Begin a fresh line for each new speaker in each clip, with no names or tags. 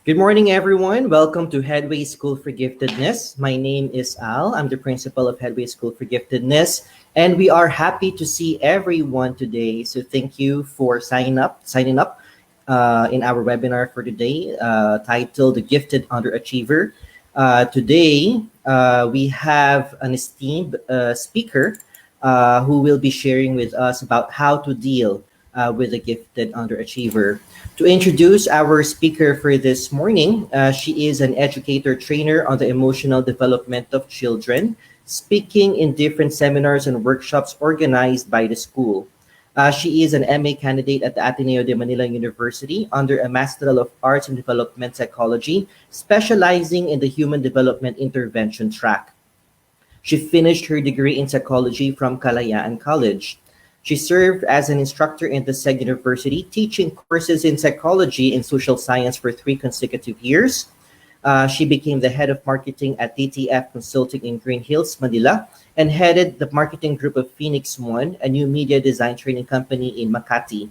Good morning, everyone. Welcome to Headway School for Giftedness. My name is Al. I'm the principal of Headway School for Giftedness, and we are happy to see everyone today. So thank you for signing up in our webinar for today, titled "The Gifted Underachiever." Today, we have an esteemed speaker who will be sharing with us about how to deal with a gifted underachiever. To introduce our speaker for this morning, she is an educator trainer on the emotional development of children, speaking in different seminars and workshops organized by the school. She is an MA candidate at the Ateneo de Manila University under a Master of Arts in Development Psychology, specializing in the Human Development Intervention track. She finished her degree in psychology from Kalayaan College. She served as an instructor in the SEG University, teaching courses in psychology and social science for 3 consecutive years. She became the head of marketing at DTF Consulting in Green Hills, Manila, and headed the marketing group of Phoenix One, a new media design training company in Makati.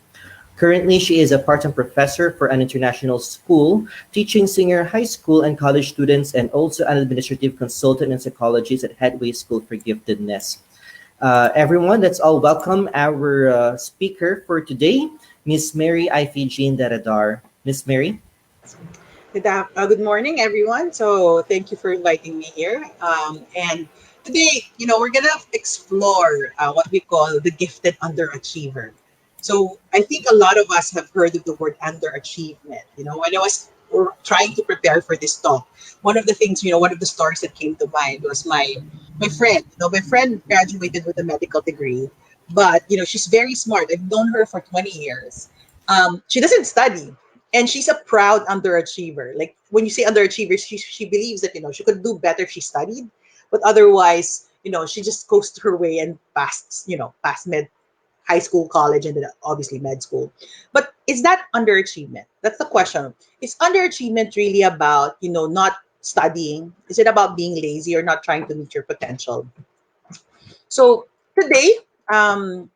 Currently, she is a part-time professor for an international school, teaching senior high school and college students, and also an administrative consultant and psychologist at Headway School for Giftedness. Everyone, let's all welcome our speaker for today, Miss Mary Iphigene Daradar. Miss Mary?
Good morning, everyone. So thank you for inviting me here. And today, we're gonna explore what we call the gifted underachiever. So I think a lot of us have heard of the word underachievement. When I was trying to prepare for this talk, one of the things, one of the stories that came to mind was my friend. My friend graduated with a medical degree, but she's very smart. I've known her for 20 years. She doesn't study, and she's a proud underachiever. Like when you say underachiever, she believes that she could do better if she studied, but otherwise, she just goes through her way and passed med high school, college, and then obviously med school. But is that underachievement? That's the question. Is underachievement really about not studying? Is it about being lazy or not trying to meet your potential? So today,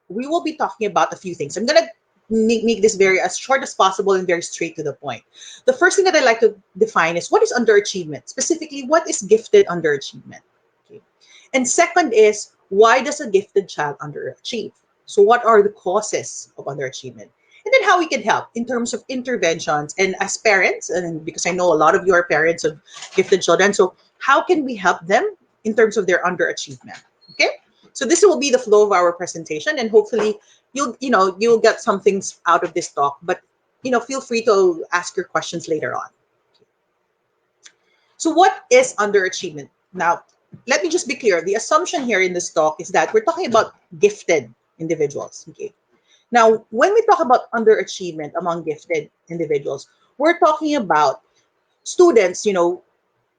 we will be talking about a few things. I'm gonna make this very as short as possible and very straight to the point. The first thing that I like to define is what is underachievement. Specifically, what is gifted underachievement? Okay. And second is why does a gifted child underachieve? So what are the causes of underachievement? And then how we can help in terms of interventions and as parents, and because I know a lot of you are parents of gifted children, so how can we help them in terms of their underachievement? Okay. So this will be the flow of our presentation, and hopefully you'll get some things out of this talk. But feel free to ask your questions later on. So what is underachievement? Now, let me just be clear. The assumption here in this talk is that we're talking about gifted individuals. Okay. Now, when we talk about underachievement among gifted individuals, we're talking about students,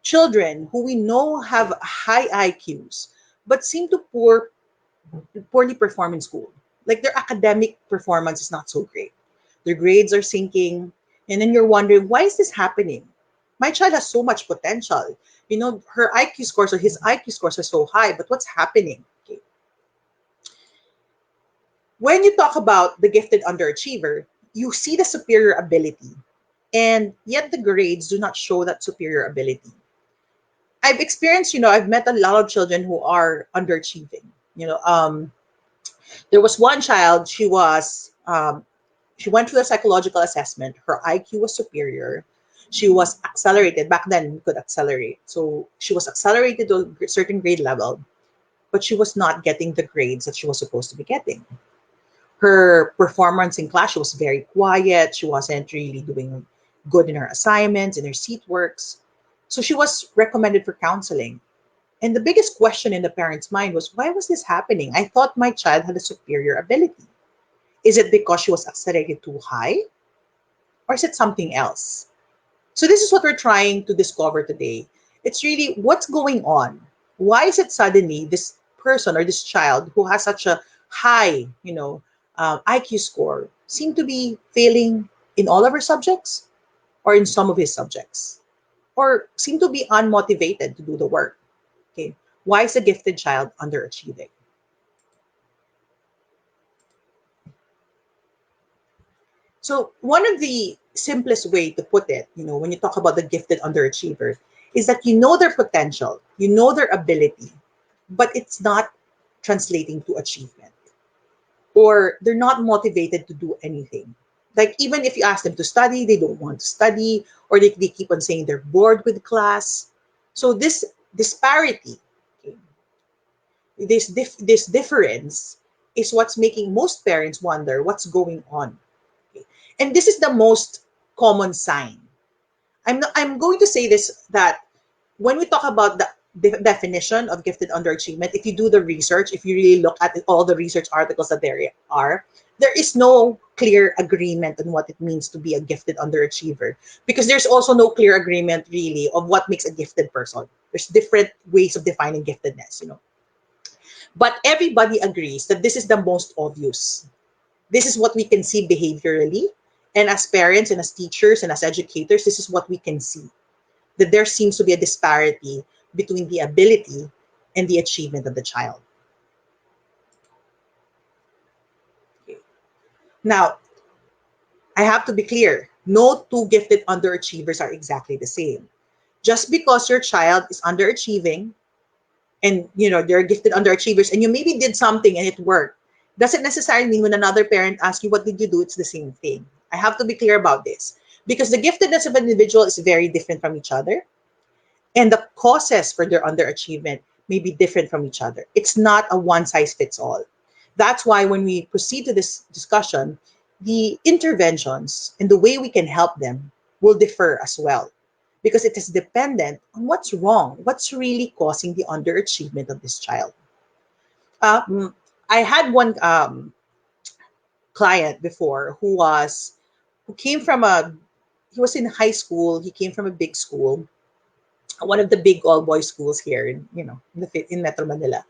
children who we know have high IQs, but seem to poorly perform in school. Like their academic performance is not so great. Their grades are sinking. And then you're wondering, why is this happening? My child has so much potential. Her IQ scores or his IQ scores are so high, but what's happening? Okay. When you talk about the gifted underachiever, you see the superior ability, and yet the grades do not show that superior ability. I've experienced, I've met a lot of children who are underachieving. There was one child, she went through a psychological assessment. Her IQ was superior. She was accelerated. Back then, we could accelerate. So she was accelerated to a certain grade level, but she was not getting the grades that she was supposed to be getting. Her performance in class, she was very quiet. She wasn't really doing good in her assignments, in her seat works. So she was recommended for counseling. And the biggest question in the parents' mind was, why was this happening? I thought my child had a superior ability. Is it because she was accelerated too high? Or is it something else? So this is what we're trying to discover today. It's really what's going on. Why is it suddenly this person or this child who has such a high, IQ score seem to be failing in all of her subjects or in some of his subjects, or seem to be unmotivated to do the work? Okay. Why is a gifted child underachieving? So one of the simplest way to put it, when you talk about the gifted underachiever, is that you know their potential, you know their ability, but it's not translating to achievement, or they're not motivated to do anything. Like even if you ask them to study, they don't want to study, or they keep on saying they're bored with class. So this disparity, okay, this difference is what's making most parents wonder what's going on. Okay. And this is the most common sign. I'm going to say this, that when we talk about the definition of gifted underachievement, if you do the research, if you really look at all the research articles that there are, there is no clear agreement on what it means to be a gifted underachiever, because there's also no clear agreement really of what makes a gifted person. There's different ways of defining giftedness. But everybody agrees that this is the most obvious. This is what we can see behaviorally. And as parents and as teachers and as educators, this is what we can see, that there seems to be a disparity between the ability and the achievement of the child. Okay. Now, I have to be clear. No two gifted underachievers are exactly the same. Just because your child is underachieving, and they're gifted underachievers, and you maybe did something and it worked, doesn't necessarily mean when another parent asks you what did you do, it's the same thing. I have to be clear about this, because the giftedness of an individual is very different from each other, and the causes for their underachievement may be different from each other. It's not a one size fits all. That's why when we proceed to this discussion, the interventions and the way we can help them will differ as well, because it is dependent on what's wrong, what's really causing the underachievement of this child. I had one client before who came from he was in high school. He came from a big school, one of the big all boys schools here in Metro Manila,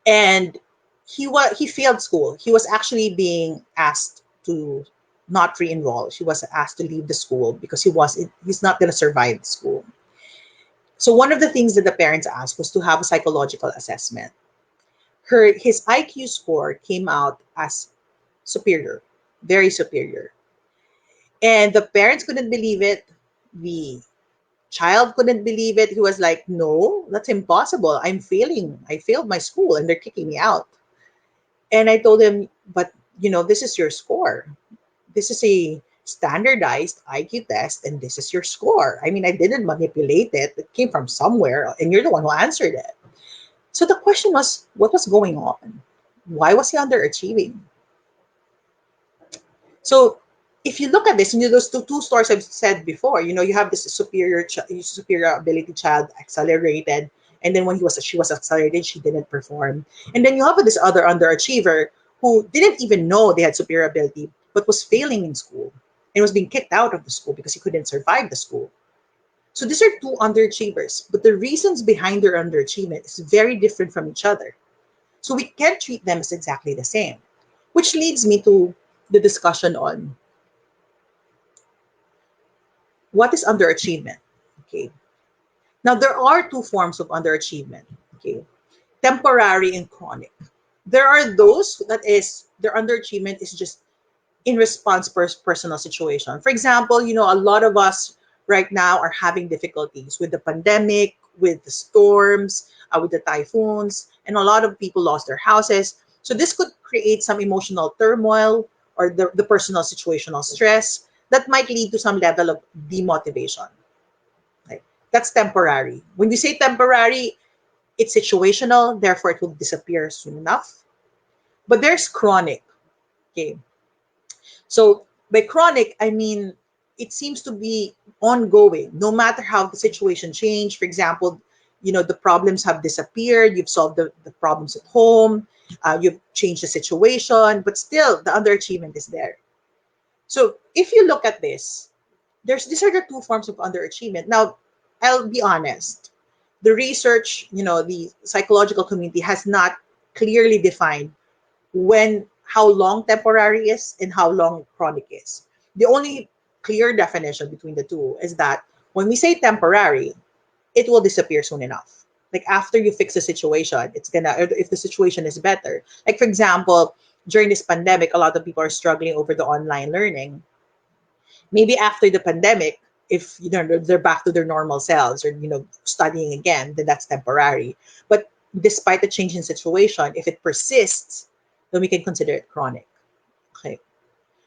and he failed school. He was actually being asked to not re-enroll. He was asked to leave the school because he's not going to survive the school. So one of the things that the parents asked was to have a psychological assessment. His IQ score came out as superior, very superior, and the parents couldn't believe it. The child couldn't believe it. He was like, "No, that's impossible. I'm failing. I failed my school and they're kicking me out." And I told him, "But this is your score. This is a standardized IQ test, and this is your score. I mean, I didn't manipulate it. It came from somewhere, and you're the one who answered it." So the question was, what was going on? Why was he underachieving? So if you look at this, those two stories I've said before, you have this superior ability child accelerated, and then when she was accelerated, she didn't perform. And then you have this other underachiever who didn't even know they had superior ability, but was failing in school and was being kicked out of the school because he couldn't survive the school. So these are two underachievers, but the reasons behind their underachievement is very different from each other. So we can't treat them as exactly the same, which leads me to the discussion on what is underachievement. Okay. Now there are two forms of underachievement. Okay. Temporary and chronic. There are those that is their underachievement is just in response to personal situation. For example, a lot of us right now are having difficulties with the pandemic, with the storms, with the typhoons, and a lot of people lost their houses. So this could create some emotional turmoil or the personal situational stress that might lead to some level of demotivation. Right? That's temporary. When we say temporary, it's situational, therefore it will disappear soon enough. But there's chronic. Okay. So by chronic, I mean it seems to be ongoing, no matter how the situation changed. For example, the problems have disappeared, you've solved the problems at home, you've changed the situation, but still the underachievement is there. So if you look at this, these are the two forms of underachievement. Now, I'll be honest. The research, the psychological community has not clearly defined how long temporary is and how long chronic is. The only clear definition between the two is that when we say temporary, it will disappear soon enough. Like after you fix the situation, if the situation is better. Like for example, during this pandemic, a lot of people are struggling over the online learning. Maybe after the pandemic, if they're back to their normal selves or studying again, then that's temporary. But despite the change in situation, if it persists, then we can consider it chronic. Okay.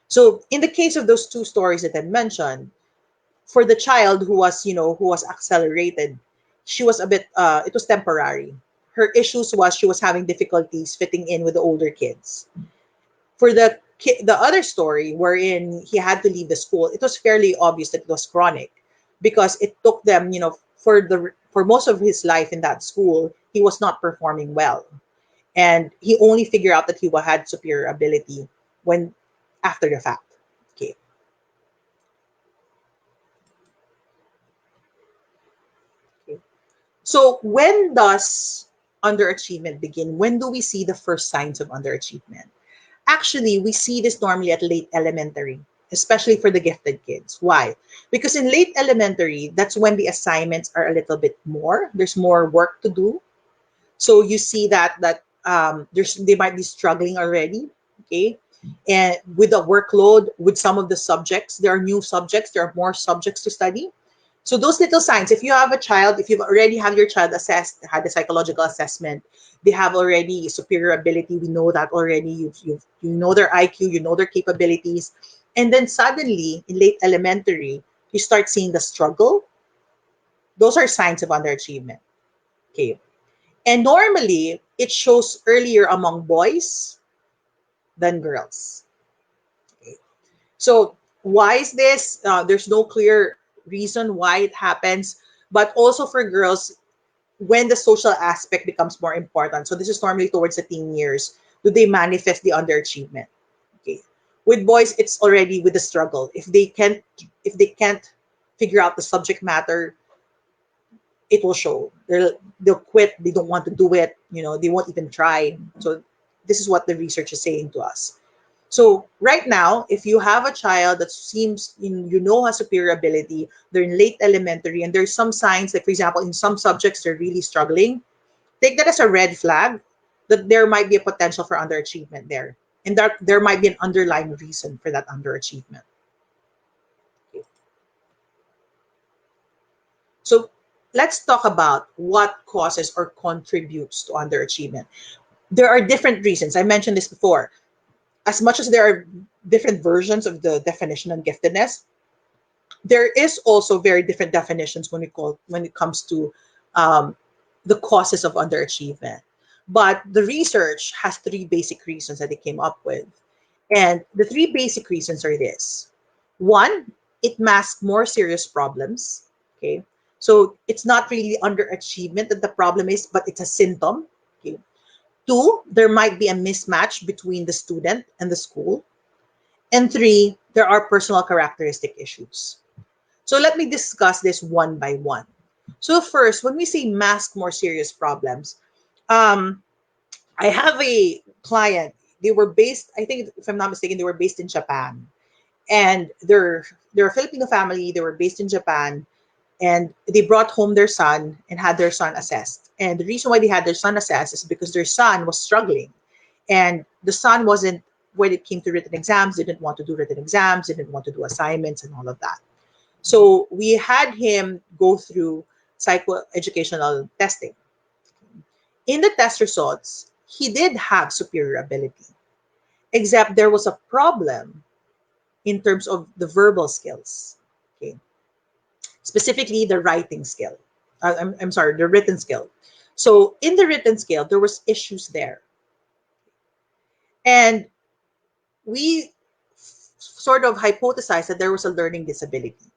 So in the case of those two stories that I mentioned, for the child who was accelerated, she was a bit it was temporary. Her issues was she was having difficulties fitting in with the older kids. For the other story wherein he had to leave the school, it was fairly obvious that it was chronic, because it took them, for most of his life in that school, he was not performing well, and he only figured out that he had superior ability when after the fact. Okay. Okay. So when does underachievement begin? When do we see the first signs of underachievement? Actually, we see this normally at late elementary, especially for the gifted kids. Why? Because in late elementary, that's when the assignments are a little bit more. There's more work to do. So you see that they might be struggling already. Okay. And with the workload, with some of the subjects, there are new subjects, there are more subjects to study. So those little signs, if you have a child, if you've already have your child assessed, had a psychological assessment, they have already superior ability. We know that already. You know their IQ, you know their capabilities, and then suddenly in late elementary, you start seeing the struggle. Those are signs of underachievement. Okay, and normally it shows earlier among boys than girls. Okay. So why is this? There's no clear reason why it happens, but also for girls, when the social aspect becomes more important. So this is normally towards the teen years. Do they manifest the underachievement? Okay. With boys, it's already with the struggle. If they can't figure out the subject matter, it will show. They'll quit. They don't want to do it. They won't even try. So this is what the research is saying to us. So right now, if you have a child that seems has superior ability, they're in late elementary, and there's some signs, like for example, in some subjects they're really struggling, take that as a red flag that there might be a potential for underachievement there, and that there might be an underlying reason for that underachievement. Okay. So let's talk about what causes or contributes to underachievement. There are different reasons. I mentioned this before. As much as there are different versions of the definition of giftedness, there is also very different definitions when it comes to um, the causes of underachievement. But the research has three basic reasons that they came up with, and the three basic reasons are this: one, it masks more serious problems. Okay, so it's not really underachievement that the problem is, but it's a symptom. Okay. Two, there might be a mismatch between the student and the school. And three, there are personal characteristic issues. So let me discuss this one by one. So first, when we say mask more serious problems, um, I have a client. They were based, I think, if I'm not mistaken, they were based in Japan, and they're a Filipino family. They were based in Japan, and they brought home their son and had their son assessed. And the reason why they had their son assessed is because their son was struggling, and the son wasn't, when it came to written exams, didn't want to do written exams, didn't want to do assignments and all of that. So we had him go through psychoeducational testing. In the test results, he did have superior ability, except there was a problem in terms of the verbal skills. Okay, specifically the writing skill. I'm sorry, the written skill. So in the written skill, there was issues there, and we sort of hypothesized that there was a learning disability.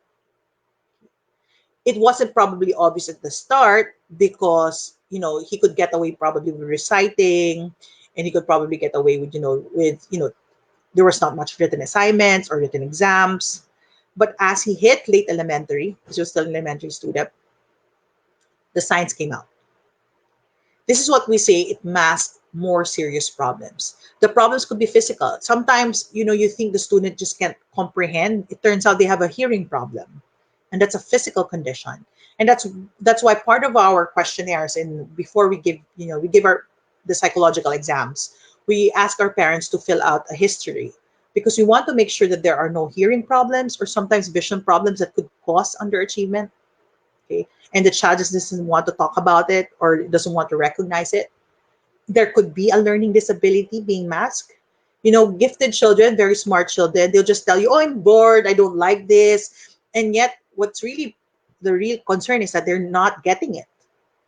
It wasn't probably obvious at the start because he could get away probably with reciting, and he could probably get away with there was not much written assignments or written exams. But as he hit late elementary, he was still an elementary student, the signs came out. This is what we say: it masks more serious problems. The problems could be physical. Sometimes, you think the student just can't comprehend. It turns out they have a hearing problem, and that's a physical condition. And that's why part of our questionnaires, and before we give our the psychological exams, we ask our parents to fill out a history, because we want to make sure that there are no hearing problems or sometimes vision problems that could cause underachievement. Okay, and the child just doesn't want to talk about it or doesn't want to recognize it. There could be a learning disability being masked. Gifted children, very smart children, they'll just tell you, "Oh, I'm bored. I don't like this," and yet what's really the real concern is that they're not getting it,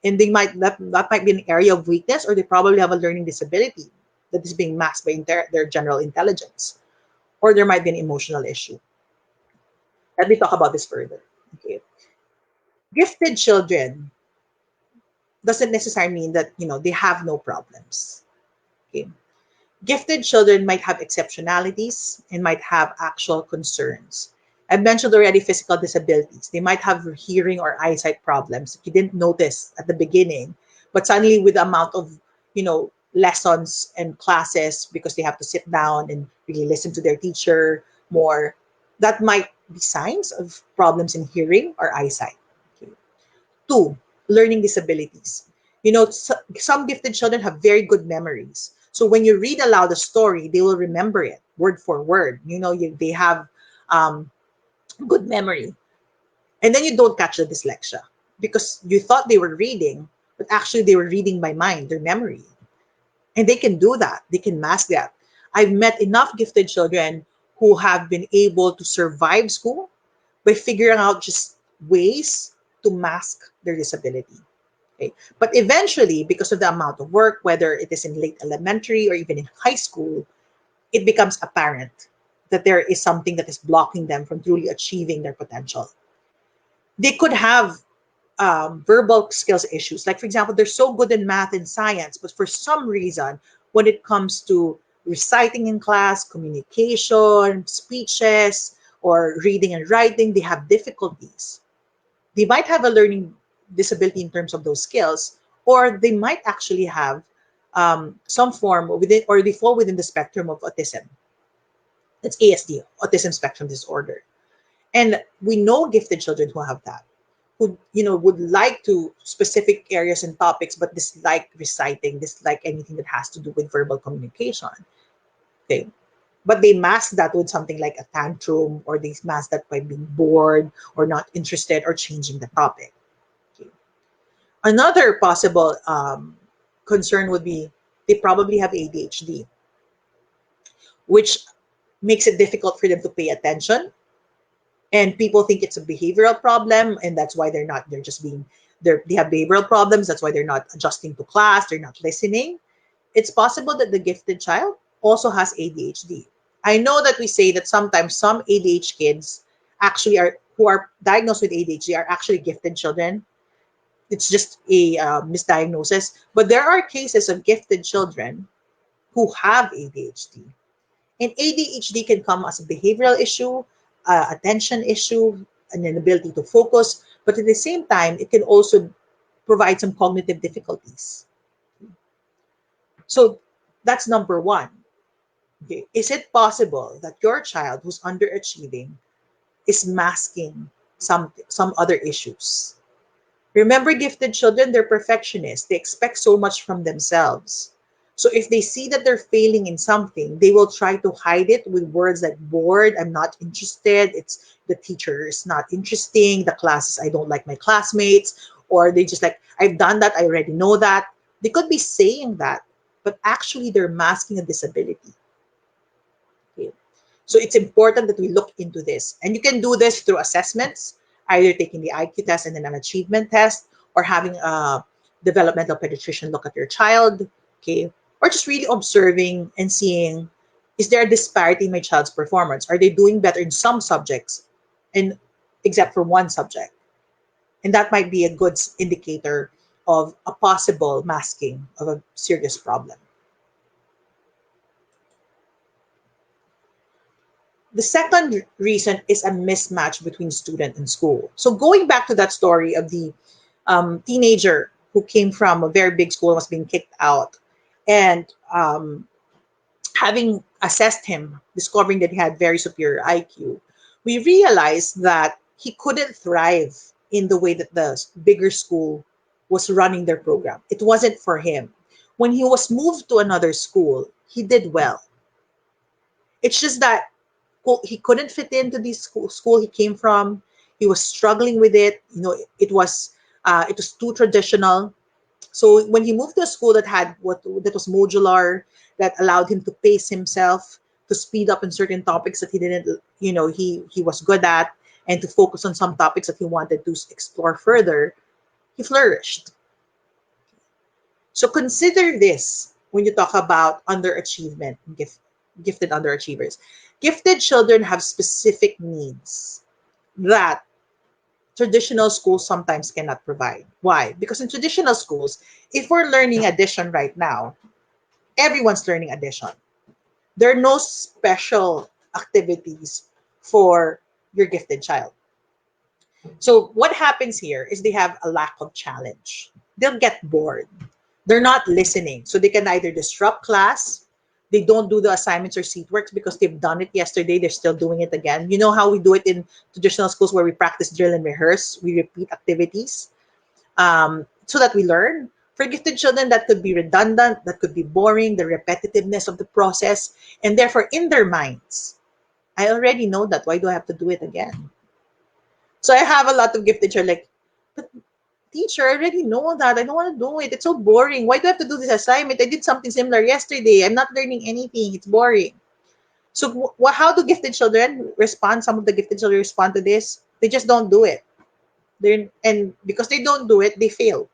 and that might be an area of weakness, or they probably have a learning disability that is being masked by their general intelligence, or there might be an emotional issue. Let me talk about this further. Okay, gifted children doesn't necessarily mean that they have no problems. Okay, gifted children might have exceptionalities and might have actual concerns. I've mentioned already physical disabilities. They might have hearing or eyesight problems that you didn't notice at the beginning, but suddenly with the amount of, lessons and classes, because they have to sit down and really listen to their teacher more, that might be signs of problems in hearing or eyesight. Okay. Two, learning disabilities. Some gifted children have very good memories. So when you read aloud a story, they will remember it word for word. They have um, good memory. And then you don't catch the dyslexia because you thought they were reading, but actually they were reading by mind, their memory. And they can do that. They can mask that. I've met enough gifted children who have been able to survive school by figuring out just ways to mask their disability. Okay. But eventually, because of the amount of work, whether it is in late elementary or even in high school, it becomes apparent that there is something that is blocking them from truly achieving their potential. They could have verbal skills issues. Like, for example, they're so good in math and science, but for some reason, when it comes to reciting in class, communication, speeches, or reading and writing, they have difficulties. They might have a learning disability in terms of those skills, or they might actually have some form within, or they fall within the spectrum of autism. That's ASD, autism spectrum disorder. And we know gifted children who have that, who would like to specific areas and topics, but dislike reciting, dislike anything that has to do with verbal communication. Okay, but they mask that with something like a tantrum, or they mask that by being bored or not interested or changing the topic. Okay. Another possible concern would be they probably have ADHD, which makes it difficult for them to pay attention. And people think it's a behavioral problem, and that's why they're just being, they have behavioral problems. That's why they're not adjusting to class, they're not listening. It's possible that the gifted child also has ADHD. I know that we say that sometimes some ADHD kids actually are who are diagnosed with ADHD are actually gifted children. It's just a misdiagnosis. But there are cases of gifted children who have ADHD. And ADHD can come as a behavioral issue, attention issue, an inability to focus. But at the same time, it can also provide some cognitive difficulties. So that's number one. Okay. Is it possible that your child who's underachieving is masking some other issues? Remember, gifted children, they're perfectionists. They expect so much from themselves. So if they see that they're failing in something, they will try to hide it with words like bored, I'm not interested, it's the teacher is not interesting, the classes, I don't like my classmates, or they just like, I've done that, I already know that. They could be saying that, but actually they're masking a disability. Okay. So it's important that we look into this. And you can do this through assessments, either taking the IQ test and then an achievement test, or having a developmental pediatrician look at your child, okay? Or just really observing and seeing, is there a disparity in my child's performance? Are they doing better in some subjects and except for one subject? And that might be a good indicator of a possible masking of a serious problem. The second reason is a mismatch between student and school. So going back to that story of the teenager who came from a very big school and was being kicked out, and having assessed him, discovering that he had very superior IQ, we realized that he couldn't thrive in the way that the bigger school was running their program. It wasn't for him. When he was moved to another school, he did well. It's just that he couldn't fit into the school he came from. He was struggling with it. It was too traditional. So when he moved to a school that had that was modular, that allowed him to pace himself, to speed up in certain topics that he didn't, he was good at, and to focus on some topics that he wanted to explore further, he flourished. So consider this when you talk about underachievement, gifted underachievers. Gifted children have specific needs that traditional schools sometimes cannot provide. Why? Because in traditional schools, if we're learning addition right now, everyone's learning addition. There are no special activities for your gifted child. So what happens here is they have a lack of challenge. They'll get bored. They're not listening. So they can either disrupt class, they don't do the assignments or seat works because they've done it yesterday, they're still doing it again. You know how we do it in traditional schools where we practice, drill, and rehearse? We repeat activities so that we learn. For gifted children, that could be redundant, that could be boring, the repetitiveness of the process, and therefore in their minds, I already know that. Why do I have to do it again? So I have a lot of gifted children like, but teacher, I already know that. I don't want to do it. It's so boring. Why do I have to do this assignment? I did something similar yesterday. I'm not learning anything. It's boring. So how do gifted children respond? Some of the gifted children respond to this. They just don't do it. And because they don't do it, they fail.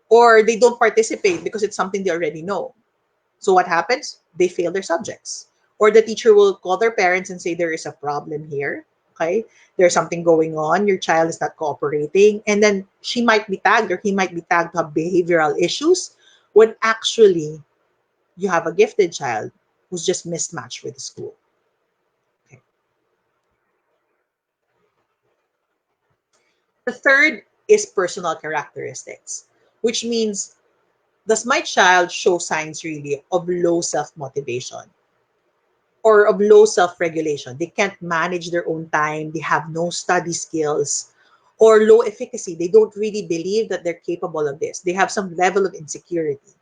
Or they don't participate because it's something they already know. So what happens? They fail their subjects. Or the teacher will call their parents and say, there is a problem here. Okay, there's something going on. Your child is not cooperating. And then she might be tagged or he might be tagged to have behavioral issues when actually you have a gifted child who's just mismatched with the school. Okay. The third is personal characteristics, which means, does my child show signs really of low self-motivation or of low self-regulation? They can't manage their own time. They have no study skills, or low efficacy. They don't really believe that they're capable of this. They have some level of insecurity.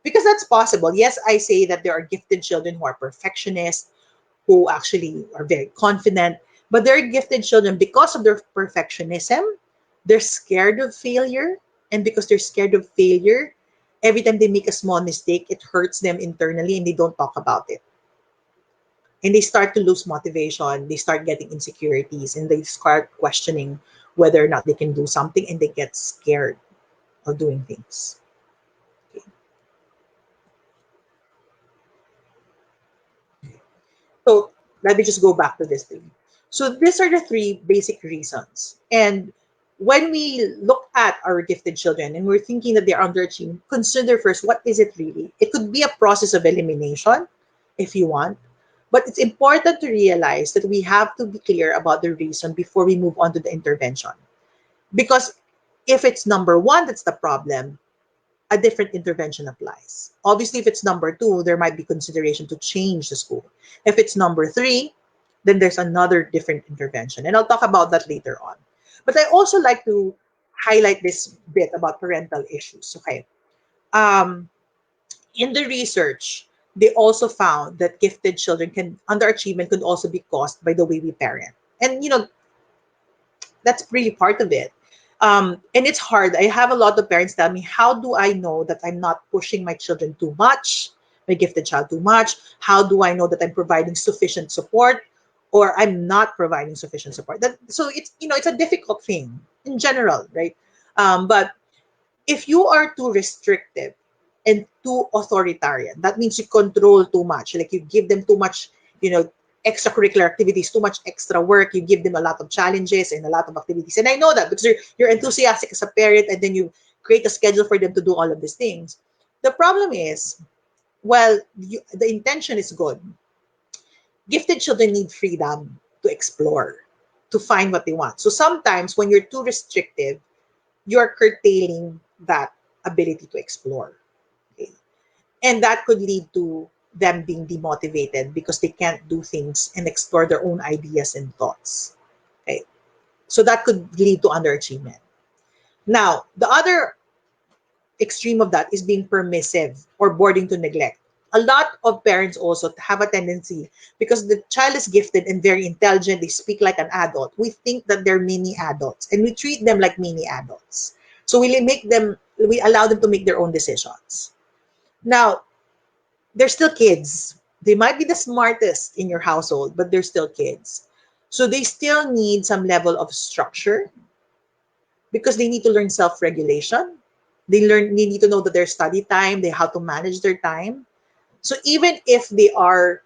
Because that's possible. Yes, I say that there are gifted children who are perfectionists, who actually are very confident, but they're gifted children because of their perfectionism. They're scared of failure. And because they're scared of failure, every time they make a small mistake, it hurts them internally and they don't talk about it. And they start to lose motivation, they start getting insecurities, and they start questioning whether or not they can do something, and they get scared of doing things. Okay. So let me just go back to this thing. So these are the three basic reasons. And when we look at our gifted children and we're thinking that they're underachieving, consider first, what is it really? It could be a process of elimination if you want. But it's important to realize that we have to be clear about the reason before we move on to the intervention. Because if it's number one, that's the problem, a different intervention applies. Obviously, if it's number two, there might be consideration to change the school. If it's number three, then there's another different intervention. And I'll talk about that later on. But I also like to highlight this bit about parental issues. Okay. Um, in the research, they also found that gifted children can underachievement could also be caused by the way we parent. And that's really part of it. And it's hard. I have a lot of parents tell me, how do I know that I'm not pushing my children too much, my gifted child too much? How do I know that I'm providing sufficient support or I'm not providing sufficient support? So it's a difficult thing in general, right? But if you are too restrictive and too authoritarian, that means you control too much. Like you give them too much, extracurricular activities, too much extra work. You give them a lot of challenges and a lot of activities. And I know that because you're enthusiastic as a parent, and then you create a schedule for them to do all of these things. The problem is, well, the intention is good. Gifted children need freedom to explore, to find what they want. So sometimes when you're too restrictive, you're curtailing that ability to explore. Okay? And that could lead to them being demotivated because they can't do things and explore their own ideas and thoughts. Okay? So that could lead to underachievement. Now, the other extreme of that is being permissive or boarding to neglect. a lot of parents also have a tendency, because the child is gifted and very intelligent, they speak like an adult. We think that they're mini adults and we treat them like mini adults. So we allow them to make their own decisions. Now, they're still kids. They might be the smartest in your household, but they're still kids. So they still need some level of structure because they need to learn self-regulation. They need to know that their study time, they have to manage their time. So even if they are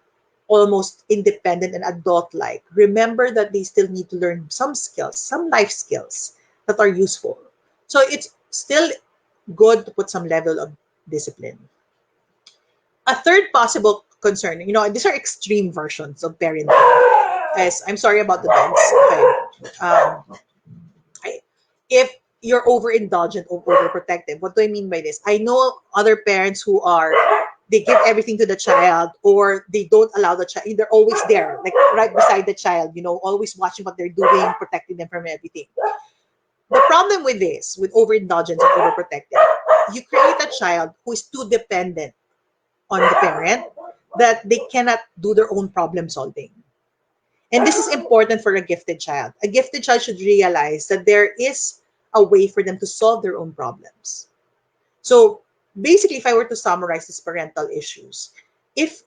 almost independent and adult-like, remember that they still need to learn some skills, some life skills that are useful. So it's still good to put some level of discipline. A third possible concern, these are extreme versions of parenting. Guys, I'm sorry about the dogs. Okay. If you're overindulgent or overprotective, what do I mean by this? I know other parents who are, they give everything to the child, or they don't allow the child, they're always there, like right beside the child, always watching what they're doing, protecting them from everything. The problem with this, with overindulgence and overprotective, you create a child who is too dependent on the parent, that they cannot do their own problem solving. And this is important for a gifted child. A gifted child should realize that there is a way for them to solve their own problems. So basically, if I were to summarize these parental issues, if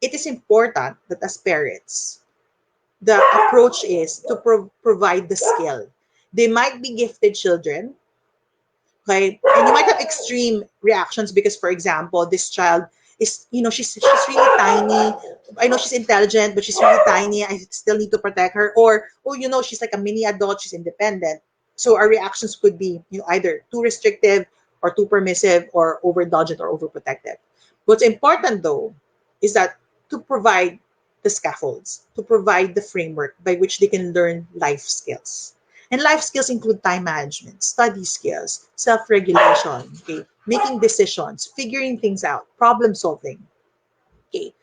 it is important that as parents, the approach is to provide the skill. They might be gifted children, okay, and you might have extreme reactions because, for example, this child is, she's really tiny. I know she's intelligent, but she's really tiny. I still need to protect her. Or, oh, she's like a mini adult. She's independent. So our reactions could be, either too restrictive or too permissive or overindulgent or overprotective. What's important though is that to provide the scaffolds, to provide the framework by which they can learn life skills. And life skills include time management, study skills, self-regulation, okay, making decisions, figuring things out, problem solving. Okay.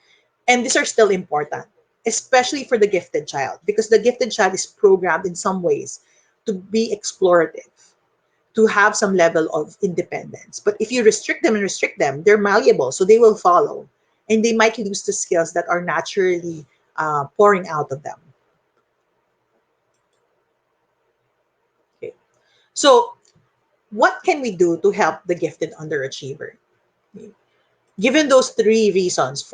And these are still important, especially for the gifted child, because the gifted child is programmed in some ways to be explorative, to have some level of independence. But if you restrict them, they're malleable, so they will follow. And they might lose the skills that are naturally pouring out of them. Okay. So what can we do to help the gifted underachiever? Given those three reasons,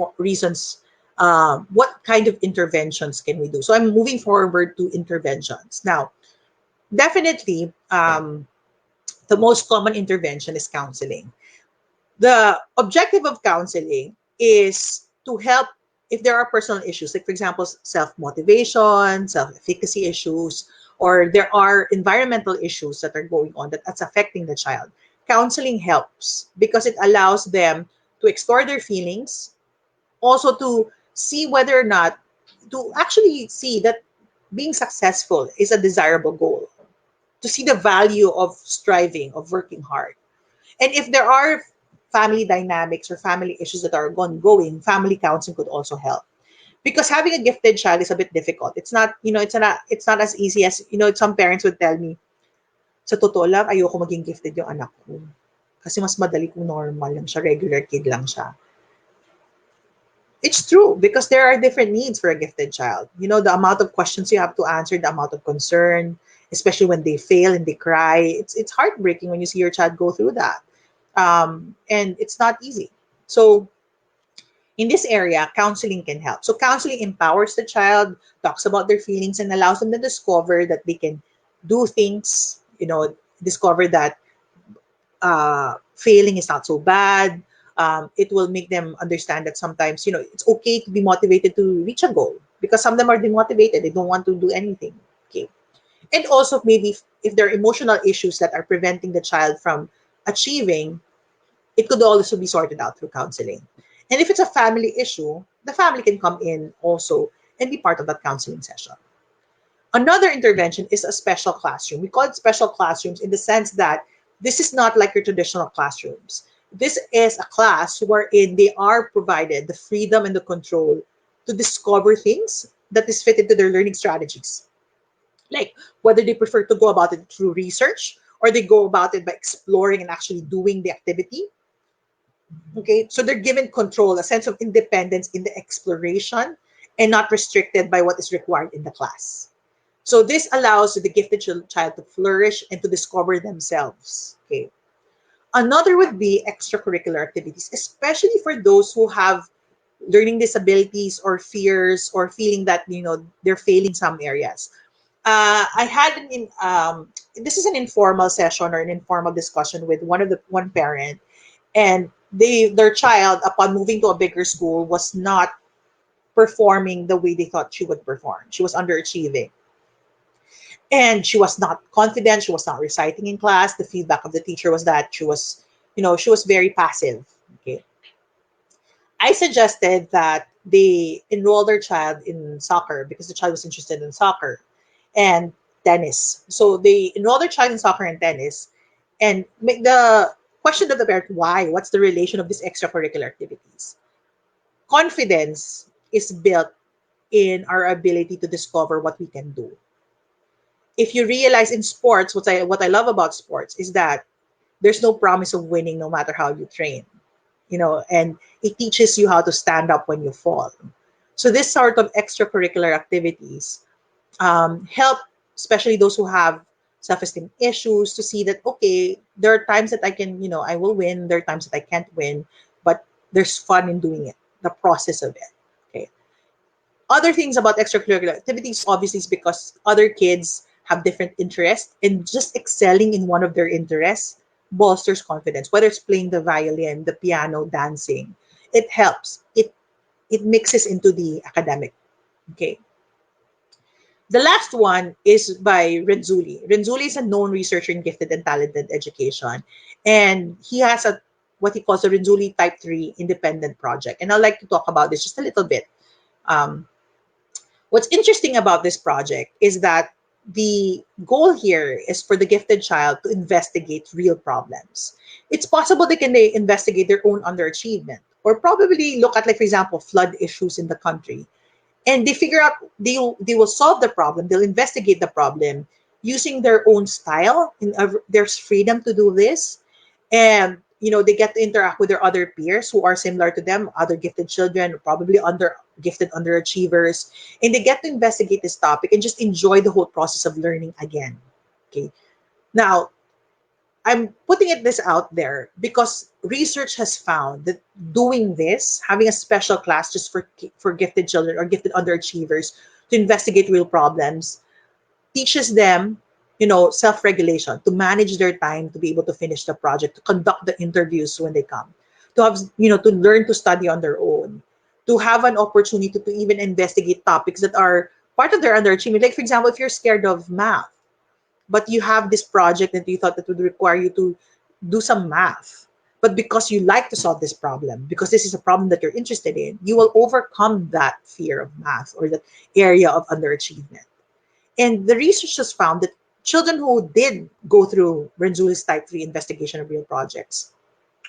what kind of interventions can we do? So I'm moving forward to interventions. Now, definitely, the most common intervention is counseling. The objective of counseling is to help if there are personal issues, like, for example, self-motivation, self-efficacy issues, or there are environmental issues that are going on that's affecting the child. Counseling helps because it allows them to explore their feelings, also to see whether or not, to actually see that being successful is a desirable goal, to see the value of striving, of working hard. And if there are family dynamics or family issues that are ongoing, family counseling could also help. Because having a gifted child is a bit difficult. It's not, it's not as easy as, some parents would tell me, sa totoo lang, ayoko maging gifted yung anak ko. Kasi mas madali kung normal lang siya, regular kid lang siya. It's true because there are different needs for a gifted child. The amount of questions you have to answer, the amount of concern, especially when they fail and they cry. It's heartbreaking when you see your child go through that. And it's not easy. So in this area, counseling can help. So counseling empowers the child, talks about their feelings, and allows them to discover that they can do things, discover that failing is not so bad. It will make them understand that sometimes, it's okay to be motivated to reach a goal, because some of them are demotivated. They don't want to do anything. Okay. And also maybe if there are emotional issues that are preventing the child from achieving, it could also be sorted out through counseling. And if it's a family issue, the family can come in also and be part of that counseling session. Another intervention is a special classroom. We call it special classrooms in the sense that this is not like your traditional classrooms. This is a class wherein they are provided the freedom and the control to discover things that is fitted to their learning strategies. Like whether they prefer to go about it through research or they go about it by exploring and actually doing the activity. Okay, so they're given control, a sense of independence in the exploration, and not restricted by what is required in the class. So this allows the gifted child to flourish and to discover themselves. Okay. Another would be extracurricular activities, especially for those who have learning disabilities or fears or feeling that they're failing some areas. I had this is an informal session or an informal discussion with one parent, and their child, upon moving to a bigger school, was not performing the way they thought she would perform. She was underachieving, and she was not confident. She was not reciting in class. The feedback of the teacher was that she was very passive. Okay, I suggested that they enroll their child in soccer because the child was interested in soccer and tennis. So they enroll their child in soccer and tennis, and make the question of the parent, why? What's the relation of these extracurricular activities? Confidence is built in our ability to discover what we can do. If you realize in sports, what I love about sports is that there's no promise of winning no matter how you train, and it teaches you how to stand up when you fall. So this sort of extracurricular activities help, especially those who have self-esteem issues, to see that, okay, there are times that I will win, there are times that I can't win, but there's fun in doing it, the process of it. Okay. Other things about extracurricular activities, obviously, is because other kids have different interests, and just excelling in one of their interests bolsters confidence. Whether it's playing the violin, the piano, dancing, it helps. It mixes into the academic. Okay. The last one is by Renzulli. Renzulli is a known researcher in gifted and talented education, and he has what he calls a Renzulli Type 3 independent project. And I'd like to talk about this just a little bit. Um, What's interesting about this project is that the goal here is for the gifted child to investigate real problems. It's possible they investigate their own underachievement, or probably look at, like, for example, flood issues in the country, and they figure out they will solve the problem. They'll investigate the problem using their own style. There's freedom to do this, and they get to interact with their other peers who are similar to them, other gifted children, probably gifted underachievers, and they get to investigate this topic and just enjoy the whole process of learning again. Okay, now I'm putting this out there because research has found that doing this, having a special class just for gifted children or gifted underachievers to investigate real problems, teaches them, self-regulation, to manage their time, to be able to finish the project, to conduct the interviews when they come, to have, to learn to study on their own, to have an opportunity to even investigate topics that are part of their underachievement. Like, for example, if you're scared of math, but you have this project that you thought that would require you to do some math, but because you like to solve this problem, because this is a problem that you're interested in, you will overcome that fear of math or that area of underachievement. And the research has found that children who did go through Renzulli's Type 3 investigation of real projects,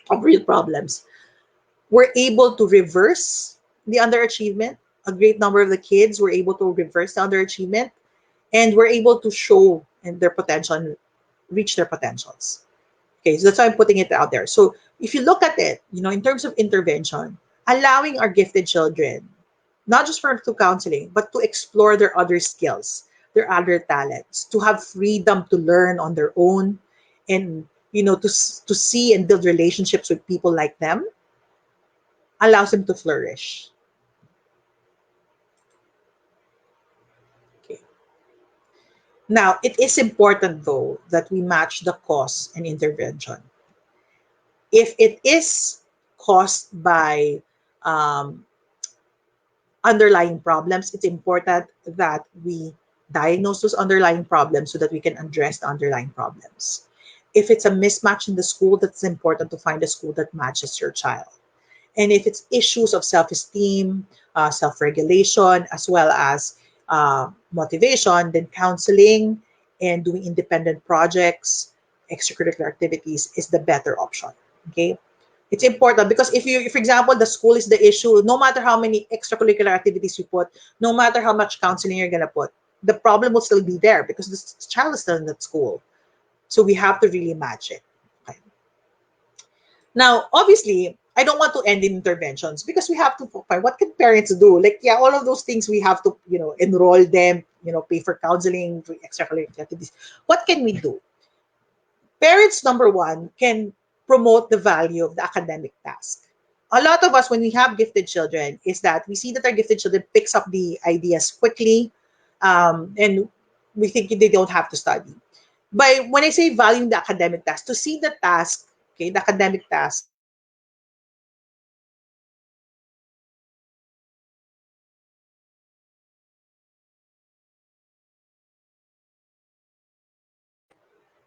of real problems, were able to reverse the underachievement. A great number of the kids were able to reverse the underachievement and were able to show their potential and reach their potentials. Okay, so that's why I'm putting it out there. So if you look at it, in terms of intervention, allowing our gifted children, not just for through counseling, but to explore their other skills, their other talents, to have freedom to learn on their own, and to see and build relationships with people like them, allows them to flourish. Okay. Now, it is important though that we match the cause and intervention. If it is caused by um, underlying problems, it's important that we diagnose those underlying problems so that we can address the underlying problems. If it's a mismatch in the school, that's important to find a school that matches your child. And if it's issues of self-esteem, self-regulation, as well as motivation, then counseling and doing independent projects, extracurricular activities is the better option. Okay. It's important because if for example, the school is the issue, no matter how many extracurricular activities you put, no matter how much counseling you're gonna put, the problem will still be there because the child is still in that school. So we have to really match it. Okay. Now, obviously, I don't want to end in interventions because we have to find what can parents do. Like, yeah, all of those things we have to, enroll them, pay for counseling, for extracurricular activities. What can we do? Parents, number one, can promote the value of the academic task. A lot of us, when we have gifted children, is that we see that our gifted children picks up the ideas quickly, and we think they don't have to study. But when I say valuing the academic task, to see the task, okay, the academic task as necessary step to obtain something bigger.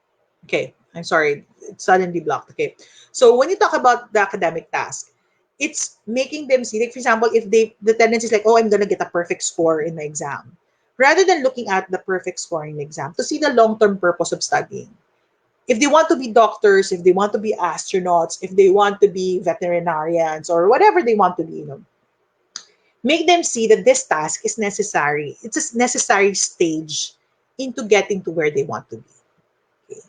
Okay, I'm sorry, it suddenly blocked. Okay, so when you talk about the academic task, it's making them see, like for example, if the tendency is like, oh, I'm gonna get a perfect score in my exam, rather than looking at the perfect score in the exam, to see the long-term purpose of studying. If they want to be doctors, if they want to be astronauts, if they want to be veterinarians or whatever they want to be, make them see that this task is necessary. It's a necessary stage into getting to where they want to be. Okay?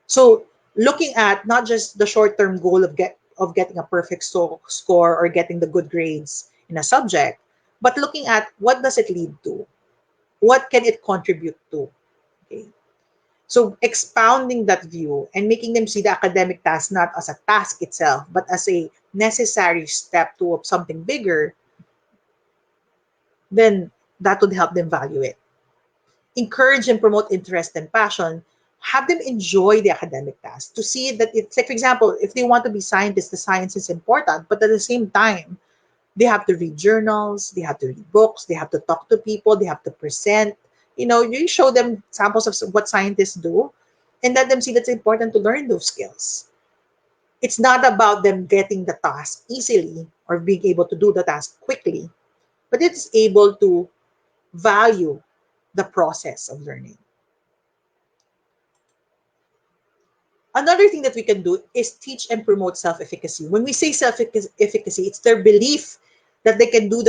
So looking at not just the short-term goal of getting a perfect score or getting the good grades in a subject, but looking at what does it lead to? What can it contribute to? Okay. So expounding that view and making them see the academic task not as a task itself, but as a necessary step to something bigger, then that would help them value it. Encourage and promote interest and passion. Have them enjoy the academic task to see that it's like, for example, if they want to be scientists, the science is important, but at the same time, they have to read journals, they have to read books, they have to talk to people, they have to present. You show them samples of what scientists do and let them see that's important to learn those skills. It's not about them getting the task easily or being able to do the task quickly, but it's able to value the process of learning. Another thing that we can do is teach and promote self-efficacy. When we say self-efficacy, it's their belief that they can do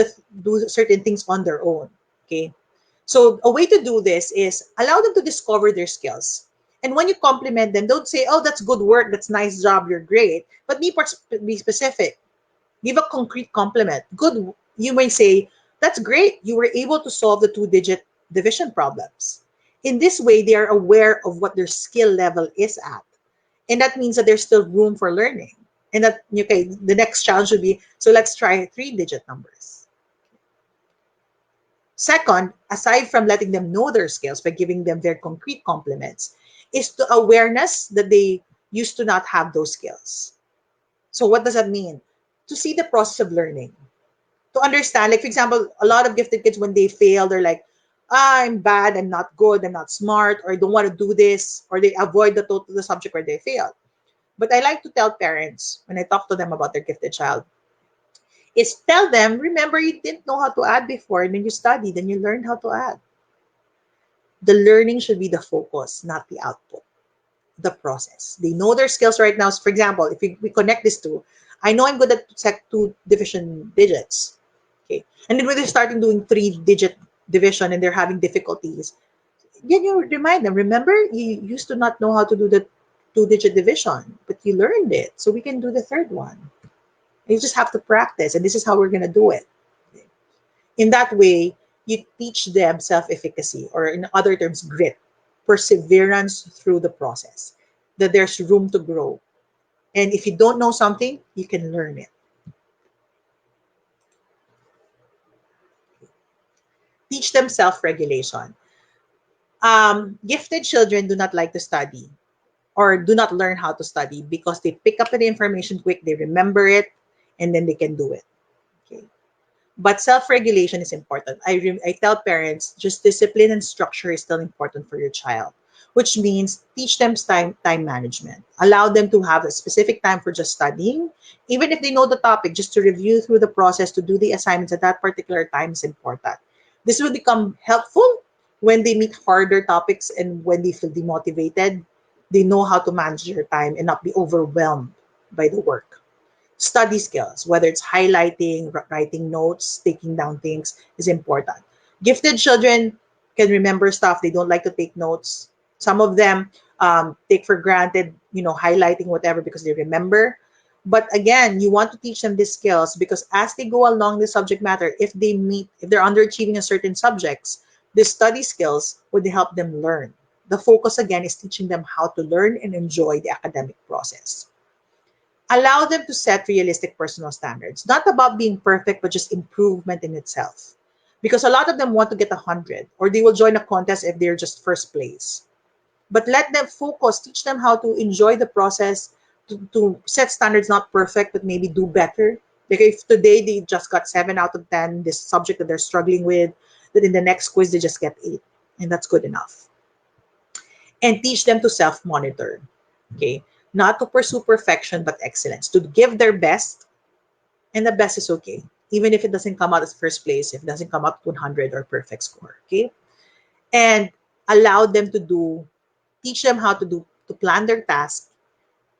certain things on their own. Okay, so a way to do this is allow them to discover their skills. And when you compliment them, don't say, "Oh, that's good work. That's nice job. You're great." But be specific. Give a concrete compliment. Good. You may say, "That's great. You were able to solve the two-digit division problems." In this way, they are aware of what their skill level is at, and that means that there's still room for learning. And that, okay, the next challenge would be, so let's try three-digit numbers. Second, aside from letting them know their skills by giving them very concrete compliments, is the awareness that they used to not have those skills. So what does that mean? To see the process of learning, to understand, like for example, a lot of gifted kids, when they fail, they're like, I'm bad, I'm not good, I'm not smart, or I don't want to do this, or they avoid the subject where they fail. But I like to tell parents when I talk to them about their gifted child is tell them, remember, you didn't know how to add before, and then you studied and you learned how to add. The learning should be the focus, not the output, the process. They know their skills right now. So for example, if we connect these two, I know I'm good at two division digits. Okay. And then when they're starting doing three-digit division and they're having difficulties, then you remind them, remember, you used to not know how to do the two-digit division, but you learned it. So we can do the third one. You just have to practice, and this is how we're going to do it. In that way, you teach them self-efficacy, or in other terms, grit, perseverance through the process, that there's room to grow. And if you don't know something, you can learn it. Teach them self-regulation. Gifted children do not like to study or do not learn how to study because they pick up the information quick, they remember it, and then they can do it. Okay. But self-regulation is important. I tell parents, just discipline and structure is still important for your child, which means teach them time management. Allow them to have a specific time for just studying. Even if they know the topic, just to review through the process, to do the assignments at that particular time is important. This will become helpful when they meet harder topics and when they feel demotivated. They know how to manage their time and not be overwhelmed by the work. Study skills, whether it's highlighting, writing notes, taking down things, is important. Gifted children can remember stuff. They don't like to take notes. Some of them take for granted, highlighting whatever because they remember. But again, you want to teach them these skills because as they go along the subject matter, if they're underachieving in certain subjects, the study skills would help them learn. The focus again is teaching them how to learn and enjoy the academic process. Allow them to set realistic personal standards, not about being perfect, but just improvement in itself. Because a lot of them want to get 100, or they will join a contest if they're just first place. But let them focus, teach them how to enjoy the process, to set standards, not perfect, but maybe do better. Like if today they just got 7 out of 10, this subject that they're struggling with, that in the next quiz they just get 8. And that's good enough. And teach them to self monitor. Okay. Not to pursue perfection, but excellence. To give their best, and the best is okay. Even if it doesn't come out as first place, if it doesn't come up to 100 or perfect score. Okay. And allow them to teach them how to plan their task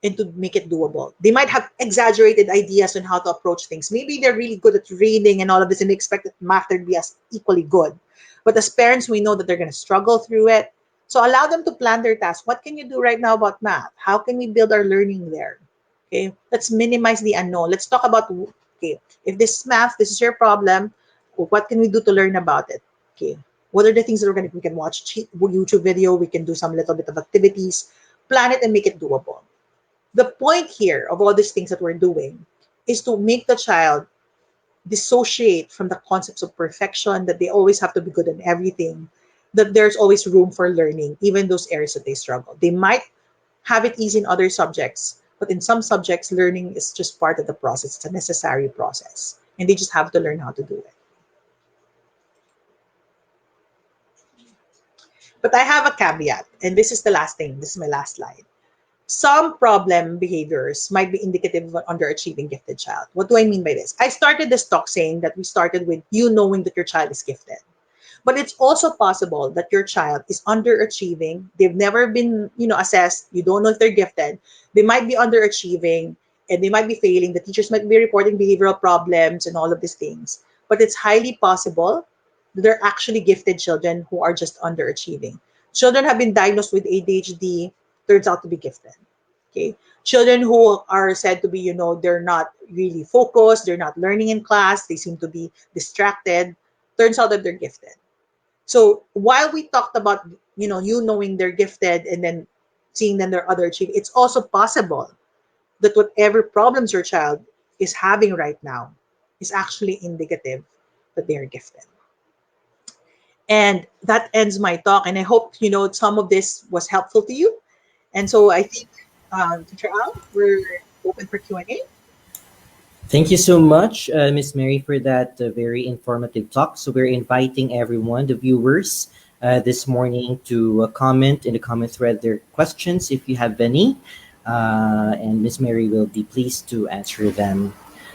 and to make it doable. They might have exaggerated ideas on how to approach things. Maybe they're really good at reading and all of this, and they expect that math to be as equally good. But as parents, we know that they're going to struggle through it. So allow them to plan their task. What can you do right now about math? How can we build our learning there? Okay, let's minimize the unknown. Let's talk about, okay, if this is math, this is your problem. What can we do to learn about it? Okay, what are the things that we can watch YouTube video, we can do some little bit of activities, plan it and make it doable. The point here of all these things that we're doing is to make the child dissociate from the concepts of perfection, that they always have to be good in everything, that there's always room for learning, even those areas that they struggle. They might have it easy in other subjects, but in some subjects, learning is just part of the process. It's a necessary process, and they just have to learn how to do it. But I have a caveat, and this is the last thing. This is my last slide. Some problem behaviors might be indicative of an underachieving gifted child. What do I mean by this? I started this talk saying that we started with you knowing that your child is gifted. But it's also possible that your child is underachieving. They've never been, assessed. You don't know if they're gifted. They might be underachieving and they might be failing. The teachers might be reporting behavioral problems and all of these things. But it's highly possible that they're actually gifted children who are just underachieving. Children have been diagnosed with ADHD, turns out to be gifted. Okay. Children who are said to be, they're not really focused, they're not learning in class, they seem to be distracted, turns out that they're gifted. So while we talked about, you knowing they're gifted and then seeing them they're underachieving, it's also possible that whatever problems your child is having right now is actually indicative that they are gifted. And that ends my talk. And I hope, some of this was helpful to you. And so I think, Teacher Al, we're open for Q&A.
Thank you so much, Miss Mary, for that very informative talk. So we're inviting everyone, the viewers, this morning to comment in the comment thread their questions if you have any, and Miss Mary will be pleased to answer them.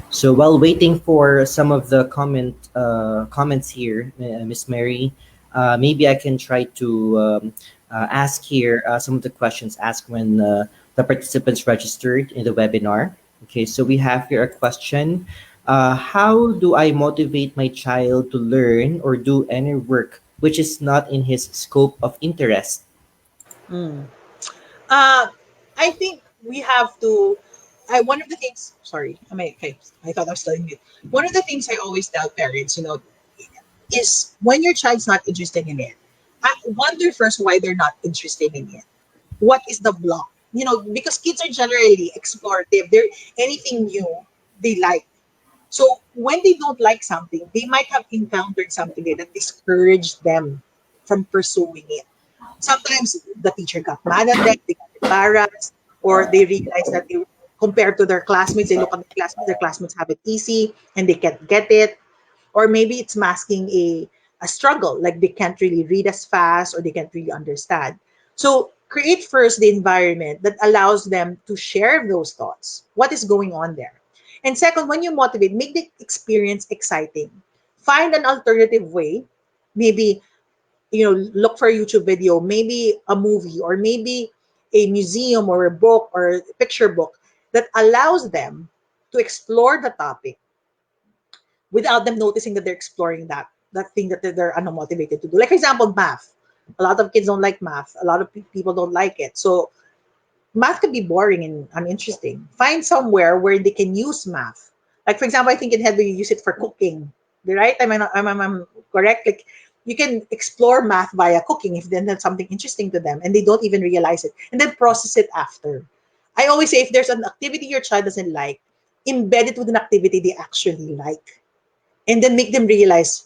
So while waiting for some of the comments here, Miss Mary, maybe I can try to ask here some of the questions asked when the participants registered in the webinar. Okay, so we have here a question. How do I motivate my child to learn or do any work which is not in his scope of interest?
Mm. Uh, I think we have to. One of the things. Sorry, okay. I thought I was telling you. One of the things I always tell parents, is when your child's not interested in it, I wonder first why they're not interested in it. What is the block? Because kids are generally explorative. They're anything new they like. So when they don't like something, they might have encountered something that discouraged them from pursuing it. Sometimes the teacher got mad at them, they got embarrassed, or they realize that compared to their look at their classmates have it easy and they can't get it. Or maybe it's masking a struggle, like they can't really read as fast or they can't really understand. So create first the environment that allows them to share those thoughts. What is going on there? And second, when you motivate, make the experience exciting. Find an alternative way. Maybe, look for a YouTube video, maybe a movie, or maybe a museum or a book or a picture book that allows them to explore the topic without them noticing that they're exploring that thing that they're unmotivated to do. Like, for example, math. A lot of kids don't like math. A lot of people don't like it. So math could be boring and uninteresting. Find somewhere where they can use math. Like for example, I think in Headway you use it for cooking, right? I'm correct. Like you can explore math via cooking if then that's something interesting to them and they don't even realize it, and then process it after. I always say if there's an activity your child doesn't like, embed it with an activity they actually like, and then make them realize,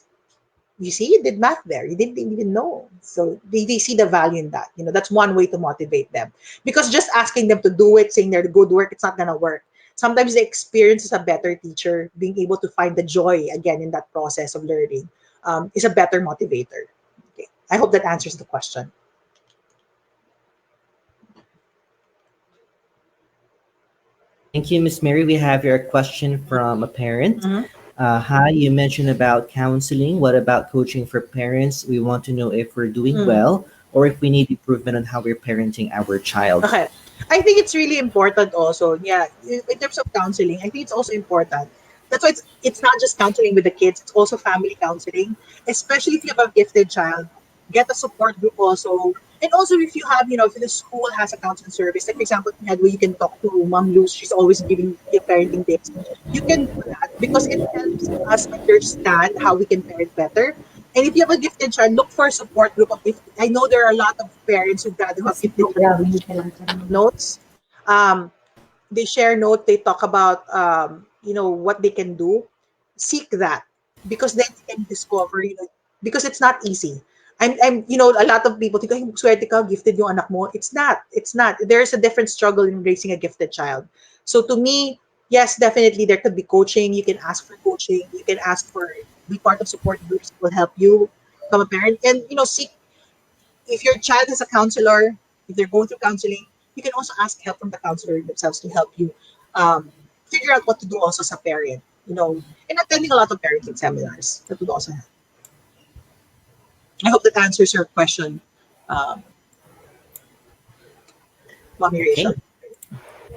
you see, you did math there. You didn't even know. So they see the value in that. That's one way to motivate them. Because just asking them to do it, saying they're good work, it's not gonna work. Sometimes the experience is a better teacher. Being able to find the joy again in that process of learning is a better motivator. Okay. I hope that answers the question.
Thank you, Miss Mary. We have your question from a parent.
Mhm.
Hi, you mentioned about counseling. What about coaching for parents? We want to know if we're doing
Mm.
well or if we need improvement on how we're parenting our child.
Okay. I think it's really important also. Yeah, in terms of counseling, I think it's also important. That's why it's not just counseling with the kids, it's also family counseling, especially if you have a gifted child. Get a support group also. And also if you have, if the school has a counseling service, like for example, in Headway, you can talk to Mom Luz, she's always giving parenting tips. You can do that because it helps us understand how we can parent better. And if you have a gifted child, look for a support group of gifted. I know there are a lot of parents who have gifted children who share notes. Um, they share notes. They talk about what they can do. Seek that because then you can discover. Because it's not easy. A lot of people think, "Ay, swerte ka, gifted yung anak mo." It's not. It's not. There's a different struggle in raising a gifted child. So to me, yes, definitely there could be coaching. You can ask for coaching. You can ask for be part of support groups that will help you become a parent. And seek if your child has a counselor, if they're going through counseling, you can also ask help from the counselor themselves to help you figure out what to do also as a parent. And attending a lot of parenting seminars that would also help. I hope that answers your question, um, Mommy Rachel.
Okay.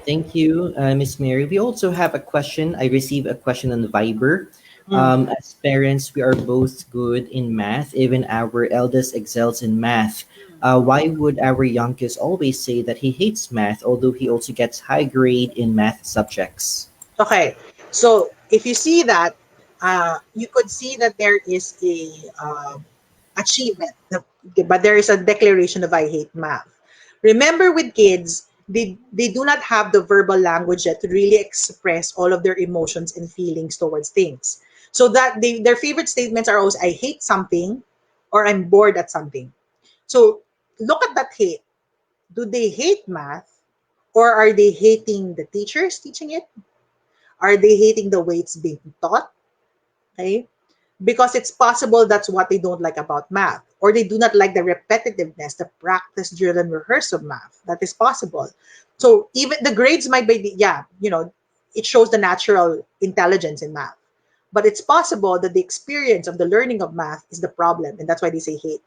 Thank you, Miss Mary. We also have a question. I received a question on Viber.
Mm.
As parents, we are both good in math. Even our eldest excels in math. Why would our youngest always say that he hates math, although he also gets high grade in math subjects?
Okay, so if you see that, you could see that there is a achievement, but there is a declaration of I hate math. Remember, with kids, they do not have the verbal language yet to really express all of their emotions and feelings towards things. So that their favorite statements are always I hate something or I'm bored at something. So look at that hate. Do they hate math or are they hating the teachers teaching it? Are they hating the way it's being taught? Okay. Because it's possible that's what they don't like about math, or they do not like the repetitiveness, the practice drill and rehearse of math. That is possible. So even the grades might be, yeah, it shows the natural intelligence in math, but it's possible that the experience of the learning of math is the problem, and that's why they say hate.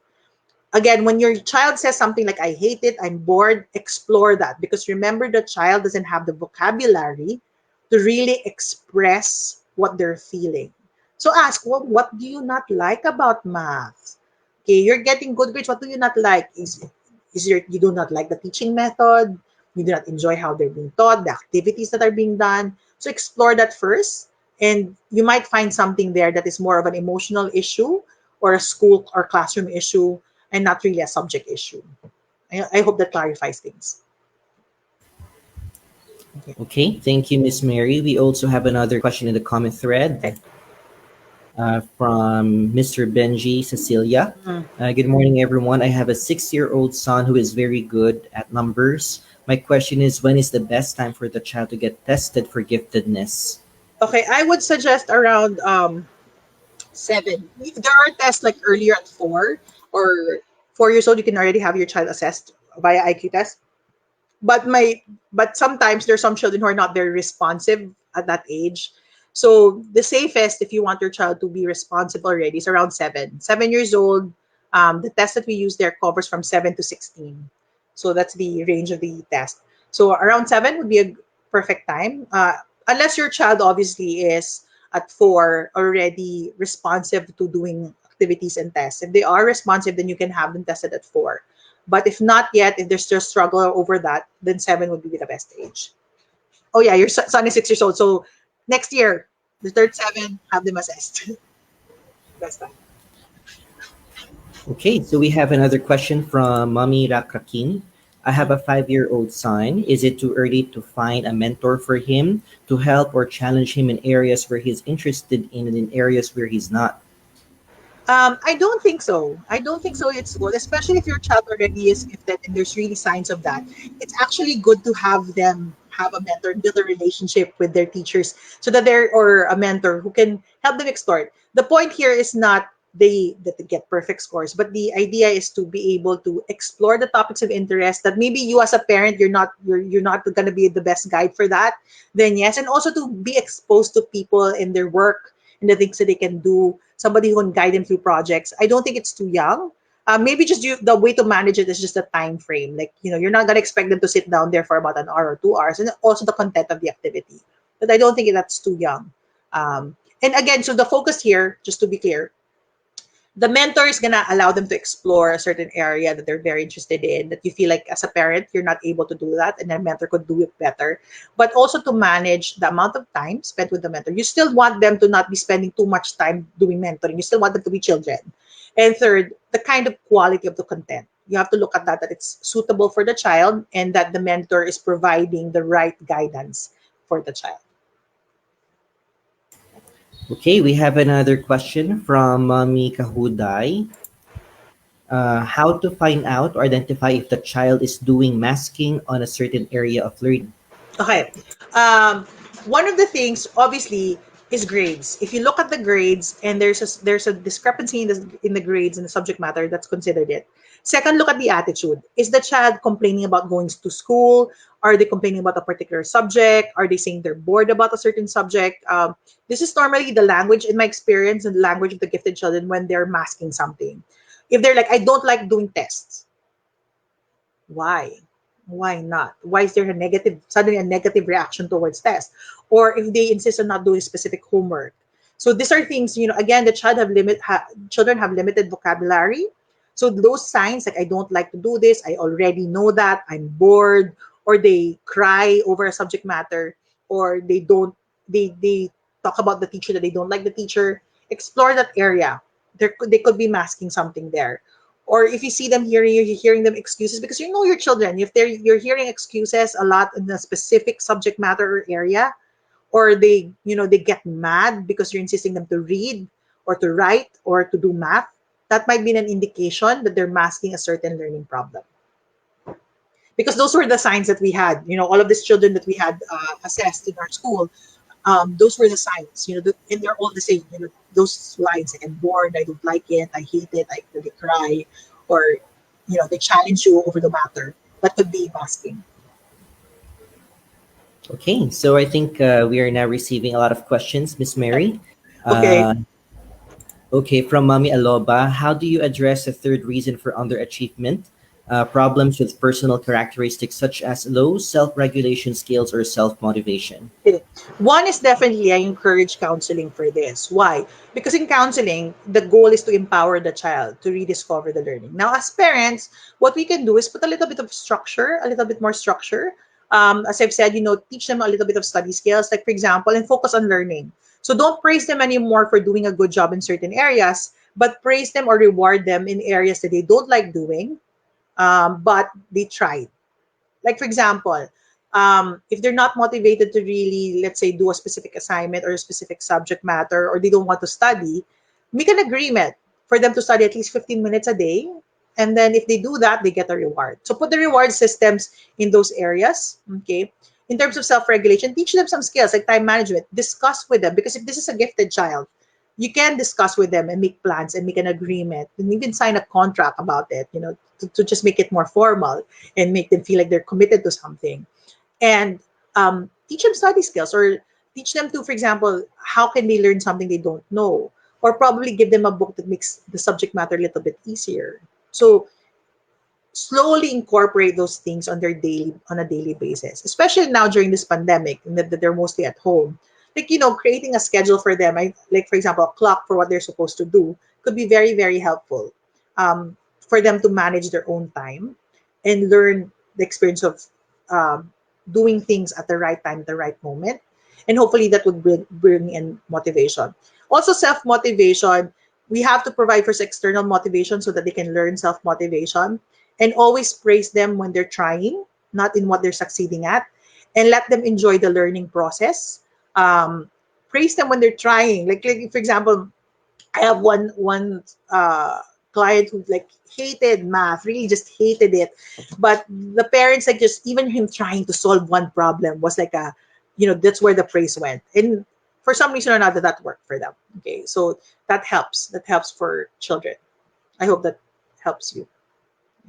Again, when your child says something like I hate it, I'm bored, explore that, because remember, the child doesn't have the vocabulary to really express what they're feeling. So ask, well, what do you not like about math? Okay, you're getting good grades. What do you not like? You do not like the teaching method? You do not enjoy how they're being taught, the activities that are being done. So explore that first, and you might find something there that is more of an emotional issue or a school or classroom issue, and not really a subject issue. I hope that clarifies things. Okay.
Okay, thank you, Miss Mary. We also have another question in the comment
Okay.
thread from Mr. Benji Cecilia.
Mm.
Good morning, everyone. I have a 6-year-old son who is very good at numbers. My question is, when is the best time for the child to get tested for giftedness?
Okay, I would suggest around 7. If there are tests like earlier at 4 or 4 years old, you can already have your child assessed via IQ test. But sometimes there's some children who are not very responsive at that age. So the safest, if you want your child to be responsive already, is around 7 years old. The test that we use there covers from 7 to 16. So that's the range of the test. So around 7 would be a perfect time, unless your child obviously is at 4 already responsive to doing activities and tests. If they are responsive, then you can have them tested at 4. But if not yet, if there's still struggle over that, then 7 would be the best age. Oh yeah, your son is 6 years old. So next year, the third 7, have them assessed. That's that.
Okay, so we have another question from Mami Rakrakin. I have a 5-year-old son. Is it too early to find a mentor for him to help or challenge him in areas where he's interested in and in areas where he's not?
I don't think so. I don't think so. It's good, especially if your child already is gifted and there's really signs of that. It's actually good to have them have a mentor, build a relationship with their teachers, so that they're or a mentor who can help them explore it. The point here is not they get perfect scores, but the idea is to be able to explore the topics of interest that maybe you as a parent you're not going to be the best guide for that. Then yes, and also to be exposed to people in their work and the things that they can do, somebody who can guide them through projects. I don't think it's too young. Maybe just the way to manage it is just the time frame. Like, you're not going to expect them to sit down there for about an hour or 2 hours, and also the content of the activity. But I don't think that's too young. And again, so the focus here, just to be clear, the mentor is gonna allow them to explore a certain area that they're very interested in, that you feel like as a parent you're not able to do that and the mentor could do it better, but also to manage the amount of time spent with the mentor. You still want them to not be spending too much time doing mentoring. You still want them to be children. And third, the kind of quality of the content, you have to look at that it's suitable for the child and that the mentor is providing the right guidance for the child.
Okay, we have another question from Mami Kahuday. How to find out or identify if the child is doing masking on a certain area of learning?
Okay. Um, One of the things, obviously, is grades. If you look at the grades and there's a discrepancy in the grades and the subject matter, that's considered it. Second, look at the attitude. Is the child complaining about going to school? Are they complaining about a particular subject? Are they saying they're bored about a certain subject? This is normally the language, in my experience, and the language of the gifted children when they're masking something. If they're like, I don't like doing tests, why? Why not? Why is there a negative, suddenly a negative reaction towards tests? Or if they insist on not doing specific homework. So these are things, again, the children have limited vocabulary. So those signs like I don't like to do this, I already know that, I'm bored, or they cry over a subject matter, or they talk about the teacher that they don't like the teacher. Explore that area. They could be masking something there. Or if you see them hearing you're hearing them excuses because you know your children. If you're hearing excuses a lot in a specific subject matter or area, or they get mad because you're insisting them to read or to write or to do math, that might be an indication that they're masking a certain learning problem. Because those were the signs that we had. All of these children that we had assessed in our school, those were the signs. And they're all the same. Those lines like I'm bored, I don't like it, I hate it, I really cry, or they challenge you over the matter. That could be masking.
Okay, so I think we are now receiving a lot of questions, Miss Mary.
Okay.
Uh, okay, from Mami Aloba, how do you address the third reason for underachievement? Problems with personal characteristics such as low self-regulation skills or self-motivation.
One is definitely I encourage counseling for this. Why? Because in counseling, the goal is to empower the child to rediscover the learning. Now, as parents, what we can do is put a little bit of structure, a little bit more structure. As I've said, teach them a little bit of study skills, like for example, and focus on learning. So don't praise them anymore for doing a good job in certain areas, but praise them or reward them in areas that they don't like doing, but they tried. Like for example, if they're not motivated to really, let's say, do a specific assignment or a specific subject matter, or they don't want to study, make an agreement for them to study at least 15 minutes a day. And then if they do that, they get a reward. So put the reward systems in those areas. Okay. In terms of self-regulation, teach them some skills like time management. Discuss with them, because if this is a gifted child, you can discuss with them and make plans and make an agreement and even sign a contract about it, to just make it more formal and make them feel like they're committed to something. And teach them study skills, or teach them to, for example, how can they learn something they don't know, or probably give them a book that makes the subject matter a little bit easier. So slowly incorporate those things on a daily basis, especially now during this pandemic and that they're mostly at home. Like, creating a schedule for them, like for example a clock for what they're supposed to do, could be very very helpful. um, for them to manage their own time and learn the experience of um, doing things at the right time, the right moment. And hopefully that would bring in motivation. Also, self motivation. We have to provide first external motivation so that they can learn self motivation, and always praise them when they're trying, not in what they're succeeding at, and let them enjoy the learning process. Um, Praise them when they're trying. Like for example, I have one client who like hated math, really just hated it. But the parents, like, just even him trying to solve one problem was like a, that's where the praise went. And for some reason or another, that worked for them. Okay, so that helps. That helps for children. I hope that helps you.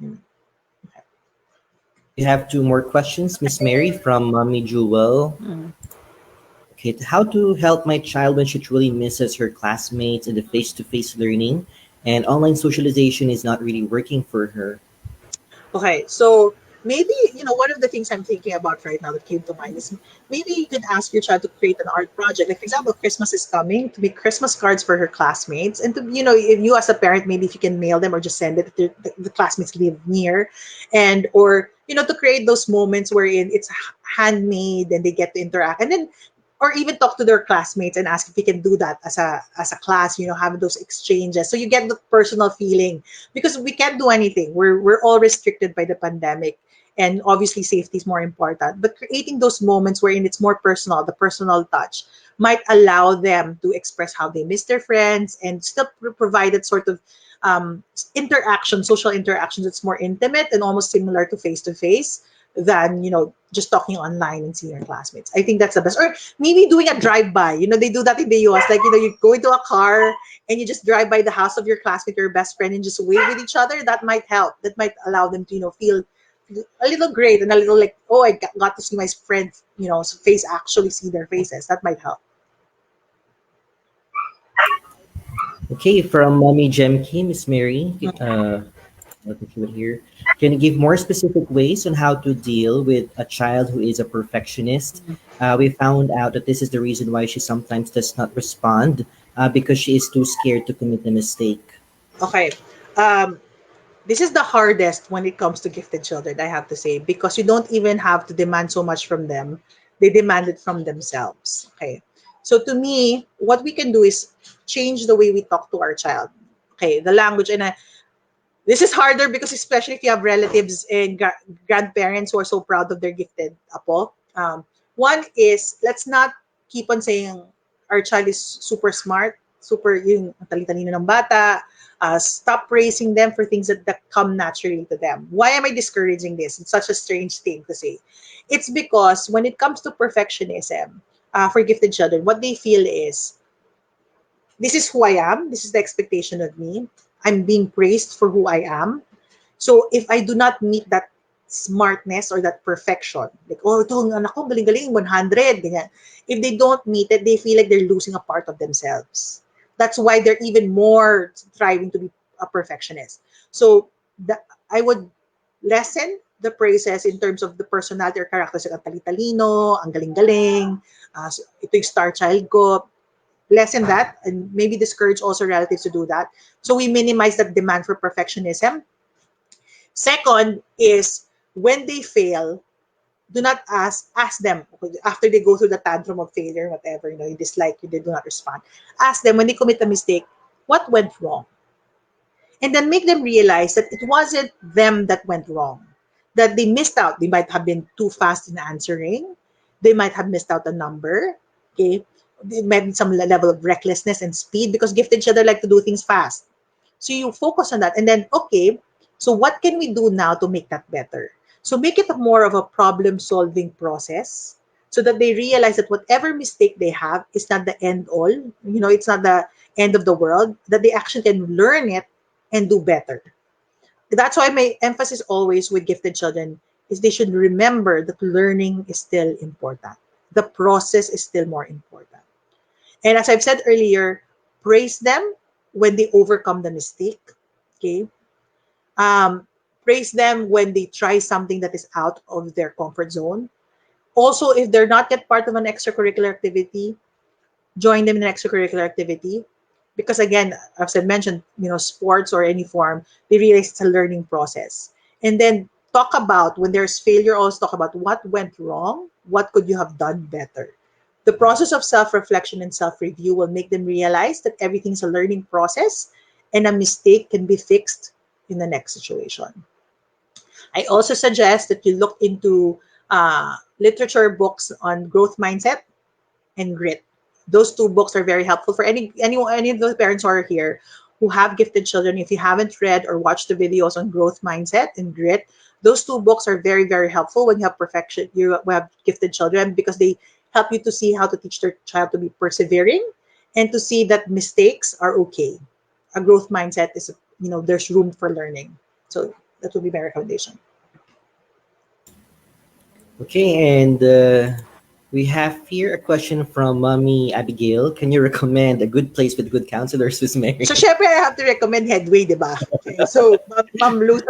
Mm.
We have two more questions, Miss Mary from Mommy Jewel.
Mm.
Okay, how to help my child when she truly misses her classmates and the face-to-face learning, and online socialization is not really working for her.
Okay, so maybe, one of the things I'm thinking about right now that came to mind is maybe you could ask your child to create an art project. Like, for example, Christmas is coming, to make Christmas cards for her classmates. And to, if you as a parent, maybe if you can mail them or just send it if the classmates live near. And, or, to create those moments wherein it's handmade and they get to interact. And then, or even talk to their classmates and ask if we can do that as a class, have those exchanges. So you get the personal feeling, because we can't do anything. We're all restricted by the pandemic, and obviously safety is more important. But creating those moments wherein it's more personal, the personal touch might allow them to express how they miss their friends and still provide that sort of interaction, social interaction that's more intimate and almost similar to face than just talking online and seeing your classmates. I think that's the best. Or maybe doing a drive by. They do that in the US. Like, you go into a car and you just drive by the house of your classmate or your best friend and just wave with each other. That might help. That might allow them to feel a little great and a little like, oh, I got to see my friends face, actually see their faces. That might help.
Okay, from Mommy Gemke, Miss Mary, let me see it here. Can you give more specific ways on how to deal with a child who is a perfectionist? We found out that this is the reason why she sometimes does not respond because she is too scared to commit a mistake.
Okay. Um, this is the hardest when it comes to gifted children, I have to say, because you don't even have to demand so much from them. They demand it from themselves. Okay. So to me, what we can do is change the way we talk to our child. Okay. The language. And this is harder because, especially if you have relatives and grandparents who are so proud of their gifted apo. One is, let's not keep on saying our child is super smart, super yung talino ng bata. Stop praising them for things that come naturally to them. Why am I discouraging this? It's such a strange thing to say. It's because when it comes to perfectionism, for gifted children, what they feel is, this is who I am. This is the expectation of me. I'm being praised for who I am. So if I do not meet that smartness or that perfection, like, oh, ito, ang anak ko, galing-galing, 100, ganyan. If they don't meet it, they feel like they're losing a part of themselves. That's why they're even more striving to be a perfectionist. So I would lessen the praises in terms of the personality or characters, like ang tali-talino, ang galing-galing, so, ito yung star child ko, lessen that and maybe discourage also relatives to do that. So we minimize that demand for perfectionism. Second is, when they fail, do not ask them after they go through the tantrum of failure, whatever, you dislike, you do not respond. Ask them when they commit a mistake, what went wrong? And then make them realize that it wasn't them that went wrong, that they missed out. They might have been too fast in answering. They might have missed out a number. Okay. There might be some level of recklessness and speed, because gifted children like to do things fast. So you focus on that. And then, okay, so what can we do now to make that better? So make it more of a problem solving process, so that they realize that whatever mistake they have is not the end all. It's not the end of the world, that they actually can learn it and do better. That's why my emphasis always with gifted children is they should remember that learning is still important. The process is still more important. And as I've said earlier, praise them when they overcome the mistake. Okay. Praise them when they try something that is out of their comfort zone. Also, if they're not yet part of an extracurricular activity, join them in an extracurricular activity. Because again, as I mentioned, sports or any form, they realize it's a learning process. And then talk about when there's failure, also talk about what went wrong, what could you have done better. The process of self-reflection and self-review will make them realize that everything's a learning process and a mistake can be fixed in the next situation. I also suggest that you look into literature books on growth mindset and grit. Those two books are very helpful for any of those parents who are here who have gifted children. If you haven't read or watched the videos on growth mindset and grit, those two books are very, very helpful when you have perfection, you have gifted children, because they help you to see how to teach their child to be persevering and to see that mistakes are okay. A growth mindset is, there's room for learning. So that would be my recommendation.
Okay, and we have here a question from Mommy Abigail. Can you recommend a good place with good counselors, Miss
So,
Mary?
syempre, I have to recommend Headway, di ba? Okay. So, Ma'am Luz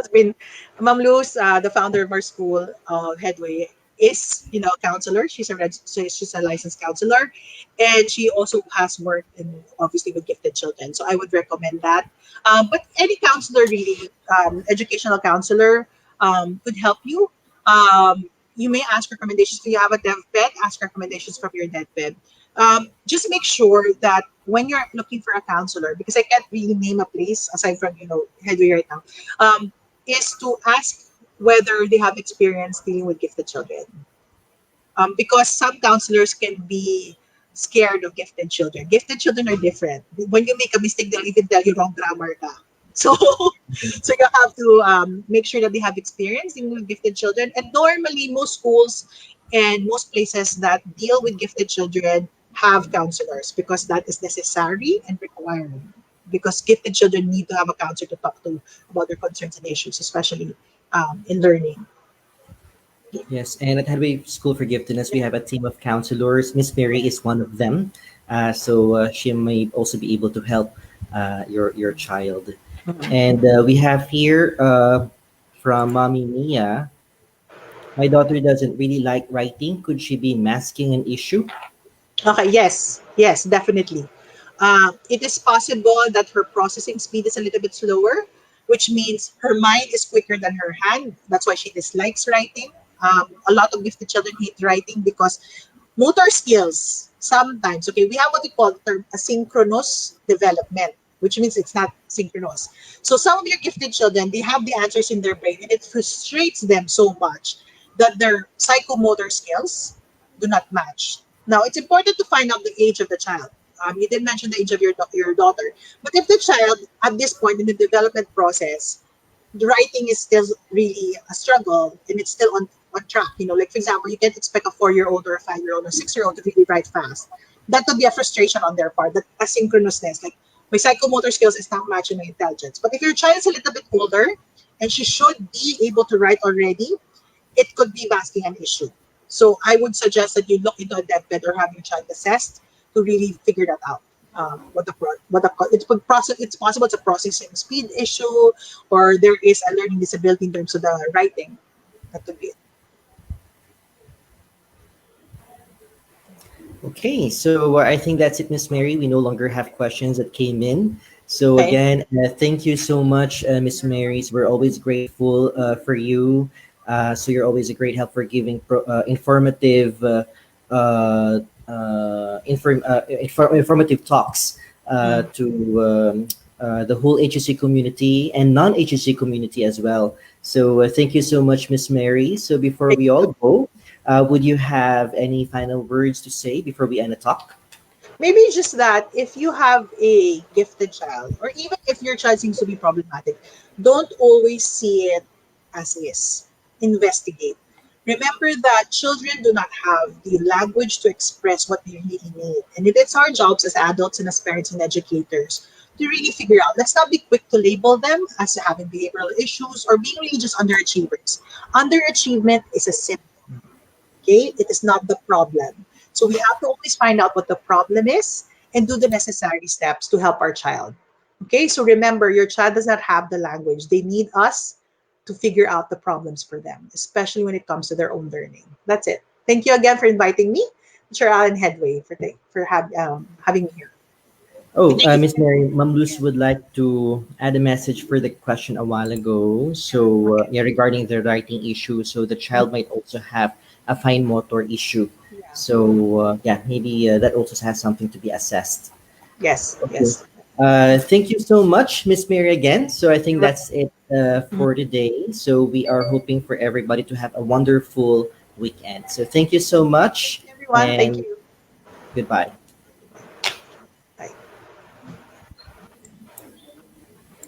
Ma'am Luz, the founder of our school, Headway, is, a counselor. She's a licensed counselor, and she also has worked in, obviously, with gifted children. So, I would recommend that. But any counselor, really, educational counselor, could help you. You may ask recommendations. If you have a dev ped, ask recommendations from your dev ped. Just make sure that when you're looking for a counselor, because I can't really name a place aside from, Headway right now, is to ask whether they have experience dealing with gifted children. Because some counselors can be scared of gifted children. Gifted children are different. When you make a mistake, they'll even tell you wrong grammar ka. So, so you have to make sure that they have experience dealing with gifted children. And normally, most schools and most places that deal with gifted children have counselors, because that is necessary and required. Because gifted children need to have a counselor to talk to about their concerns and issues, especially in learning.
Yes, and at Headway School for Giftedness, we have a team of counselors. Miss Mary is one of them, so she may also be able to help your child.
Mhm.
And we have here from Mommy Mia. My daughter doesn't really like writing. Could she be masking an issue?
Okay, yes, yes, definitely. It is possible that her processing speed is a little bit slower, which means her mind is quicker than her hand. That's why she dislikes writing. A lot of gifted children hate writing because motor skills, sometimes, okay, we have what we call the term asynchronous development, which means it's not synchronous. So some of your gifted children, they have the answers in their brain, and it frustrates them so much that their psychomotor skills do not match. Now, it's important to find out the age of the child. You did mention the age of your daughter, but if the child at this point in the development process, the writing is still really a struggle and it's still on track. Like for example, you can't expect a 4-year-old or a 5-year-old or 6-year-old to really write fast. That could be a frustration on their part, that asynchronousness. Like my psychomotor skills is not matching my intelligence. But if your child is a little bit older and she should be able to write already, it could be masking an issue. So I would suggest that you look into a deathbed or have your child assessed to really figure that out. It's possible it's a processing speed issue, or there is a learning disability in terms of the writing. That could be it.
Okay, so I think that's it, Miss Mary. We no longer have questions that came in. So
Okay.
again, thank you so much, Miss Marys. We're always grateful for you. So you're always a great help for giving informative, informative talks
Mm.
to the whole HSC community and non-HSC community as well. So thank you so much, Miss Mary. So before
Thank
we
you.
all go, would you have any final words to say before we end the talk?
Maybe just that if you have a gifted child, or even if your child seems to be problematic, don't always see it as is. Investigate. Remember that children do not have the language to express what they really need. And it's our jobs as adults and as parents and educators to really figure out. Let's not be quick to label them as having behavioral issues or being really just underachievers. Underachievement is a symptom. Okay, it is not the problem. So we have to always find out what the problem is and do the necessary steps to help our child. Okay, so remember, your child does not have the language. They need us to figure out the problems for them, especially when it comes to their own learning. That's it. Thank you again for inviting me, Teacher Alan Headway, for having me here.
Oh,
Thank you.
Miss Mary, Ma'am Luz would like to add a message for the question a while ago. So,
Okay.
yeah, regarding the writing issue, so the
Mhm.
child might also have a fine motor issue.
Yeah.
So, yeah, maybe that also has something to be assessed.
Yes.
Okay.
Yes.
Thank you so much, Miss Mary, again. So, I think
You're
that's it
mhm.
for today. So, we are hoping for everybody to have a wonderful weekend. So, thank you so much
Everyone. Thank
and
you.
goodbye.